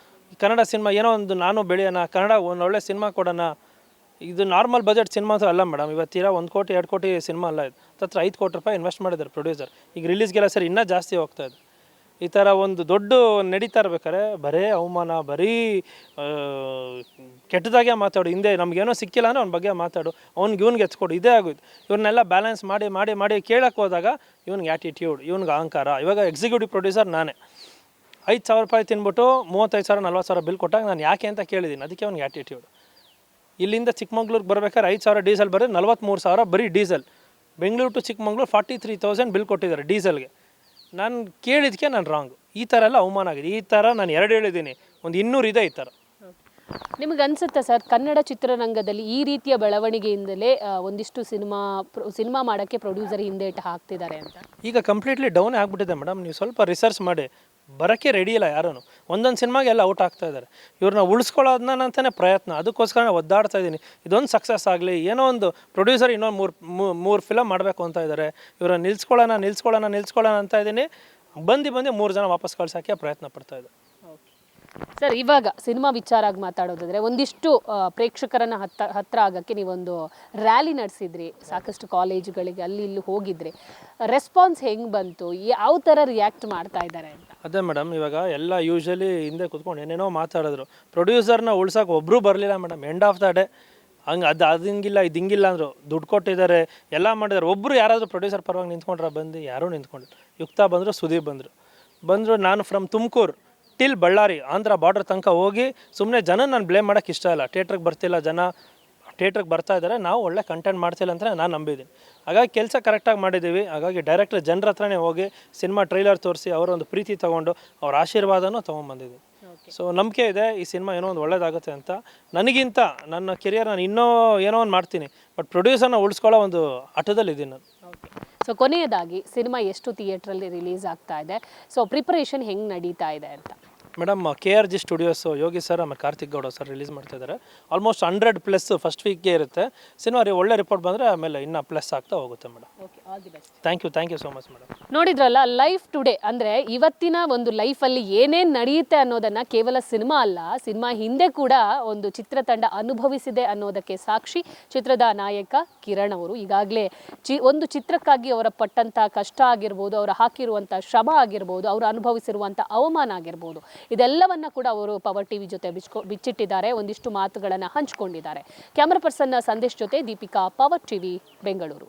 B: ಕನ್ನಡ ಸಿನಿಮಾ ಏನೋ ಒಂದು ನಾನು ಬೆಳೆಯೋಣ, ಕನ್ನಡ ಒಂದು ಒಳ್ಳೆ ಸಿನಿಮಾ ಕೊಡೋಣ. ಇದು ನಾರ್ಮಲ್ ಬಜೆಟ್ ಸಿನಿಮಾ ಅಲ್ಲ ಮೇಡಮ್, ಇವತ್ತಿರ 1 ಕೋಟಿ 2 ಕೋಟಿ ಸಿನಿಮಾ ಅಲ್ಲ, ಇದು ಹತ್ರ 5 ಕೋಟಿ ರೂಪಾಯಿ ಇನ್ವೆಸ್ಟ್ ಮಾಡಿದ್ದಾರೆ ಪ್ರೊಡ್ಯೂಸರ್. ಈಗ ರಿಲೀಸ್ಗೆಲ್ಲ ಸರಿ ಇನ್ನೂ ಜಾಸ್ತಿ ಹೋಗ್ತಾ ಇದೆ. ಈ ಥರ ಒಂದು ದೊಡ್ಡ ನಡೀತಾ ಇರ್ಬೇಕಾರೆ ಬರೀ ಅವಮಾನ, ಬರೀ ಕೆಟ್ಟದಾಗೆ ಮಾತಾಡು, ಹಿಂದೆ ನಮಗೇನೋ ಸಿಕ್ಕಿಲ್ಲ ಅಂದರೆ ಅವ್ನ ಬಗ್ಗೆ ಮಾತಾಡು, ಇವ್ನಿಗೆ ಎತ್ಕೊಡು, ಇದೇ ಆಗೋಯ್ತು. ಇವ್ರನ್ನೆಲ್ಲ ಬ್ಯಾಲೆನ್ಸ್ ಮಾಡಿ ಮಾಡಿ ಮಾಡಿ ಕೇಳಕ್ಕೆ ಹೋದಾಗ ಇವ್ನಿಗೆ ಆ್ಯಟಿಟ್ಯೂಡ್, ಇವ್ನಿಗೆ ಅಹಂಕಾರ. ಇವಾಗ ಎಕ್ಸಿಕ್ಯೂಟಿವ್ ಪ್ರೊಡ್ಯೂಸರ್ ನಾನೇ, 5,000 ರೂಪಾಯಿ ತಿನ್ಬಿಟ್ಟು 35,000 40,000 ಬಿಲ್ ಕೊಟ್ಟಾಗ ನಾನು ಯಾಕೆ ಅಂತ ಕೇಳಿದ್ದೀನಿ, ಅದಕ್ಕೆ ಅವ್ನಿಗೆ ಆ್ಯಟಿಟ್ಯೂಡ್. ಇಲ್ಲಿಂದ ಚಿಕ್ಕಮಂಗ್ಳೂರಿಗೆ ಬರ್ಬೇಕಾದ್ರೆ 5,000 ಡೀಸೆಲ್ ಬರೀ 43,000 ಬರೀ diesel. Bengaluru to Chikmagalur 43,000 bill ಕೊಟ್ಟಿದ್ದಾರೆ ಡೀಸೆಲ್ಗೆ. ನಾನು ಕೇಳಿದ್ದಕ್ಕೆ ನಾನು ರಾಂಗು. ಈ ಥರ ಎಲ್ಲ ಅವಮಾನ ಆಗಿದೆ. ಈ ಥರ ನಾನು 2 ಹೇಳಿದ್ದೀನಿ, ಒಂದು 200 ಇದೆ ಈ ಥರ.
A: ನಿಮಗೆ ಅನ್ಸುತ್ತಾ ಸರ್, ಕನ್ನಡ ಚಿತ್ರರಂಗದಲ್ಲಿ ಈ ರೀತಿಯ ಬೆಳವಣಿಗೆಯಿಂದಲೇ ಒಂದಿಷ್ಟು ಸಿನಿಮಾ ಮಾಡೋಕ್ಕೆ ಪ್ರೊಡ್ಯೂಸರ್ ಹಿಂದೇಟು ಹಾಕ್ತಿದ್ದಾರೆ ಅಂತ? ಈಗ
B: ಕಂಪ್ಲೀಟ್ಲಿ ಡೌನ್ ಆಗಿಬಿಟ್ಟಿದೆ ಮೇಡಮ್. ನೀವು ಸ್ವಲ್ಪ ರಿಸರ್ಚ್ ಮಾಡಿ, ಬರೋಕ್ಕೆ ರೆಡಿ ಇಲ್ಲ ಯಾರೂ. ಒಂದೊಂದು ಸಿನಿಮಾಗೆ ಎಲ್ಲ ಔಟ್ ಆಗ್ತಾ ಇದ್ದಾರೆ. ಇವ್ರನ್ನ ಉಳಿಸ್ಕೊಳ್ಳೋದನ್ನ ಅಂತಲೇ ಪ್ರಯತ್ನ, ಅದಕ್ಕೋಸ್ಕರ ನಾನು ಒದ್ದಾಡ್ತಾ ಇದ್ದೀನಿ. ಇದೊಂದು ಸಕ್ಸಸ್ ಆಗಲಿ, ಏನೋ ಒಂದು ಪ್ರೊಡ್ಯೂಸರ್ ಇನ್ನೊಂದು ಮೂರು ಫಿಲಮ್ ಮಾಡಬೇಕು ಅಂತ ಇದ್ದಾರೆ. ಇವ್ರನ್ನ ನಿಲ್ಸ್ಕೊಳ್ಳೋಣ ಅಂತ ಇದ್ದೀನಿ. ಬಂದು 3 ಜನ ವಾಪಸ್ ಕಳ್ಸೋಕ್ಕೆ ಪ್ರಯತ್ನ ಪಡ್ತಾಯಿದ್ದೆ.
A: ಸರ್, ಇವಾಗ ಸಿನಿಮಾ ವಿಚಾರ ಆಗಿ ಮಾತಾಡೋದಾದರೆ, ಒಂದಿಷ್ಟು ಪ್ರೇಕ್ಷಕರನ್ನ ಹತ್ರ ಆಗೋಕ್ಕೆ ನೀವೊಂದು ರ್ಯಾಲಿ ನಡೆಸಿದ್ರಿ, ಸಾಕಷ್ಟು ಕಾಲೇಜುಗಳಿಗೆ ಅಲ್ಲಿ ಇಲ್ಲಿ ಹೋಗಿದ್ರಿ. ರೆಸ್ಪಾನ್ಸ್ ಹೆಂಗೆ ಬಂತು, ಯಾವ ಥರ ರಿಯಾಕ್ಟ್ ಮಾಡ್ತಾ ಇದ್ದಾರೆ ಅಂತ?
B: ಅದೇ ಮೇಡಮ್, ಇವಾಗ ಎಲ್ಲ ಯೂಶ್ವಲಿ ಹಿಂದೆ ಕೂತ್ಕೊಂಡು ಏನೇನೋ ಮಾತಾಡಿದ್ರು. ಪ್ರೊಡ್ಯೂಸರ್ನ ಉಳ್ಸೋಕೆ ಒಬ್ಬರು ಬರಲಿಲ್ಲ madam. End of the day ಅದು ಹಿಂಗಿಲ್ಲ ಇದು ಹಿಂಗಿಲ್ಲ ಅಂದರು. ದುಡ್ಡು ಕೊಟ್ಟಿದ್ದಾರೆ, ಎಲ್ಲ ಮಾಡಿದ್ದಾರೆ. ಒಬ್ಬರು ಯಾರಾದರೂ ಪ್ರೊಡ್ಯೂಸರ್ ಪರವಾಗಿ ನಿಂತ್ಕೊಂಡ್ರೆ ಬಂದು ಯಾರೂ ನಿಂತ್ಕೊಂಡ್ರು. ಯುಕ್ತ ಬಂದರು, ಸುದೀಪ್ ಬಂದರು. ನಾನು from Tumakuru till Ballari Andhra border ತನಕ ಹೋಗಿ ಸುಮ್ಮನೆ ಜನ ನಾನು ಬ್ಲೇಮ್ ಮಾಡೋಕ್ಕೆ ಇಷ್ಟ ಇಲ್ಲ. ಥಿಯೇಟ್ರಿಗೆ ಬರ್ತಿಲ್ಲ ಜನ, ಥಿಯೇಟ್ರಿಗೆ ಬರ್ತಾ ಇದ್ದಾರೆ, ನಾವು ಒಳ್ಳೆ ಕಂಟೆಂಟ್ ಮಾಡ್ತಿಲ್ಲ ಅಂತ ನಾನು ನಂಬಿದ್ದೀನಿ. ಹಾಗಾಗಿ ಕೆಲಸ ಕರೆಕ್ಟಾಗಿ ಮಾಡಿದ್ದೀವಿ. ಹಾಗಾಗಿ ಡೈರೆಕ್ಟರ್ ಜನರ ಹತ್ರನೇ ಹೋಗಿ ಸಿನಿಮಾ ಟ್ರೈಲರ್ ತೋರಿಸಿ ಅವರ ಒಂದು ಪ್ರೀತಿ ತೊಗೊಂಡು ಅವ್ರ ಆಶೀರ್ವಾದನೂ ತೊಗೊಂಬಂದಿದ್ದೀನಿ. ಸೊ ನಂಬಿಕೆ ಇದೆ ಈ ಸಿನಿಮಾ ಏನೋ ಒಂದು ಒಳ್ಳೇದಾಗುತ್ತೆ ಅಂತ. ನನಗಿಂತ ನನ್ನ ಕೆರಿಯರ್ ನಾನು ಇನ್ನೂ ಏನೋ ಒಂದು ಮಾಡ್ತೀನಿ, ಬಟ್ ಪ್ರೊಡ್ಯೂಸರ್ನ ಉಳಿಸ್ಕೊಳ್ಳೋ ಒಂದು ಹಠದಲ್ಲಿದ್ದೀನಿ ನಾನು.
A: ಸೊ ಕೊನೆಯದಾಗಿ, ಸಿನಿಮಾ ಎಷ್ಟು ಥಿಯೇಟ್ರಲ್ಲಿ ರಿಲೀಸ್ ಆಗ್ತಾ ಇದೆ, ಸೊ ಪ್ರಿಪರೇಷನ್ ಹೆಂಗೆ ನಡೀತಾ ಇದೆ ಅಂತ?
B: Madam, KRG studios Yogi sir ಆಮೇಲೆ ಕಾರ್ತಿಕ್ ಗೌಡ ಸರ್ ರಿಲೀಸ್ ಮಾಡ್ತಾಯಿದ್ದಾರೆ. ಆಲ್ಮೋಸ್ಟ್ 100+ ಫಸ್ಟ್ ವೀಕ್ಗೆ ಇರುತ್ತೆ ಸಿನಿಮಾ. ಒಳ್ಳೆ ರಿಪೋರ್ಟ್ ಬಂದರೆ ಆಮೇಲೆ ಇನ್ನೂ ಪ್ಲಸ್ ಆಗ್ತಾ ಹೋಗುತ್ತೆ madam.
A: Okay, all the best.
B: Thank you so much madam.
A: ನೋಡಿದ್ರಲ್ಲ, ಲೈಫ್ ಟುಡೇ ಅಂದರೆ ಇವತ್ತಿನ ಒಂದು ಲೈಫಲ್ಲಿ ಏನೇನು ನಡೆಯುತ್ತೆ ಅನ್ನೋದನ್ನು ಕೇವಲ ಸಿನಿಮಾ ಅಲ್ಲ, ಸಿನಿಮಾ ಹಿಂದೆ ಕೂಡ ಒಂದು ಚಿತ್ರತಂಡ ಅನುಭವಿಸಿದೆ ಅನ್ನೋದಕ್ಕೆ ಸಾಕ್ಷಿ ಚಿತ್ರದ ನಾಯಕ ಕಿರಣ್ ಅವರು. ಈಗಾಗಲೇ ಒಂದು ಚಿತ್ರಕ್ಕಾಗಿ ಅವರ ಪಟ್ಟಂಥ ಕಷ್ಟ ಆಗಿರ್ಬೋದು, ಅವರು ಹಾಕಿರುವಂಥ ಶ್ರಮ ಆಗಿರ್ಬೋದು, ಅವರು ಅನುಭವಿಸಿರುವಂಥ ಅವಮಾನ ಆಗಿರ್ಬೋದು, ಇದೆಲ್ಲವನ್ನ ಕೂಡ ಅವರು ಪವರ್ ಟಿವಿ ಜೊತೆ ಬಿಚ್ಚಿಟ್ಟಿದ್ದಾರೆ. ಒಂದಿಷ್ಟು ಮಾತುಗಳನ್ನು ಹಂಚಿಕೊಂಡಿದ್ದಾರೆ. ಕ್ಯಾಮರಾ ಪರ್ಸನ್ ಸಂದೇಶ್ ಜೊತೆ ದೀಪಿಕಾ, ಪವರ್ ಟಿವಿ, ಬೆಂಗಳೂರು.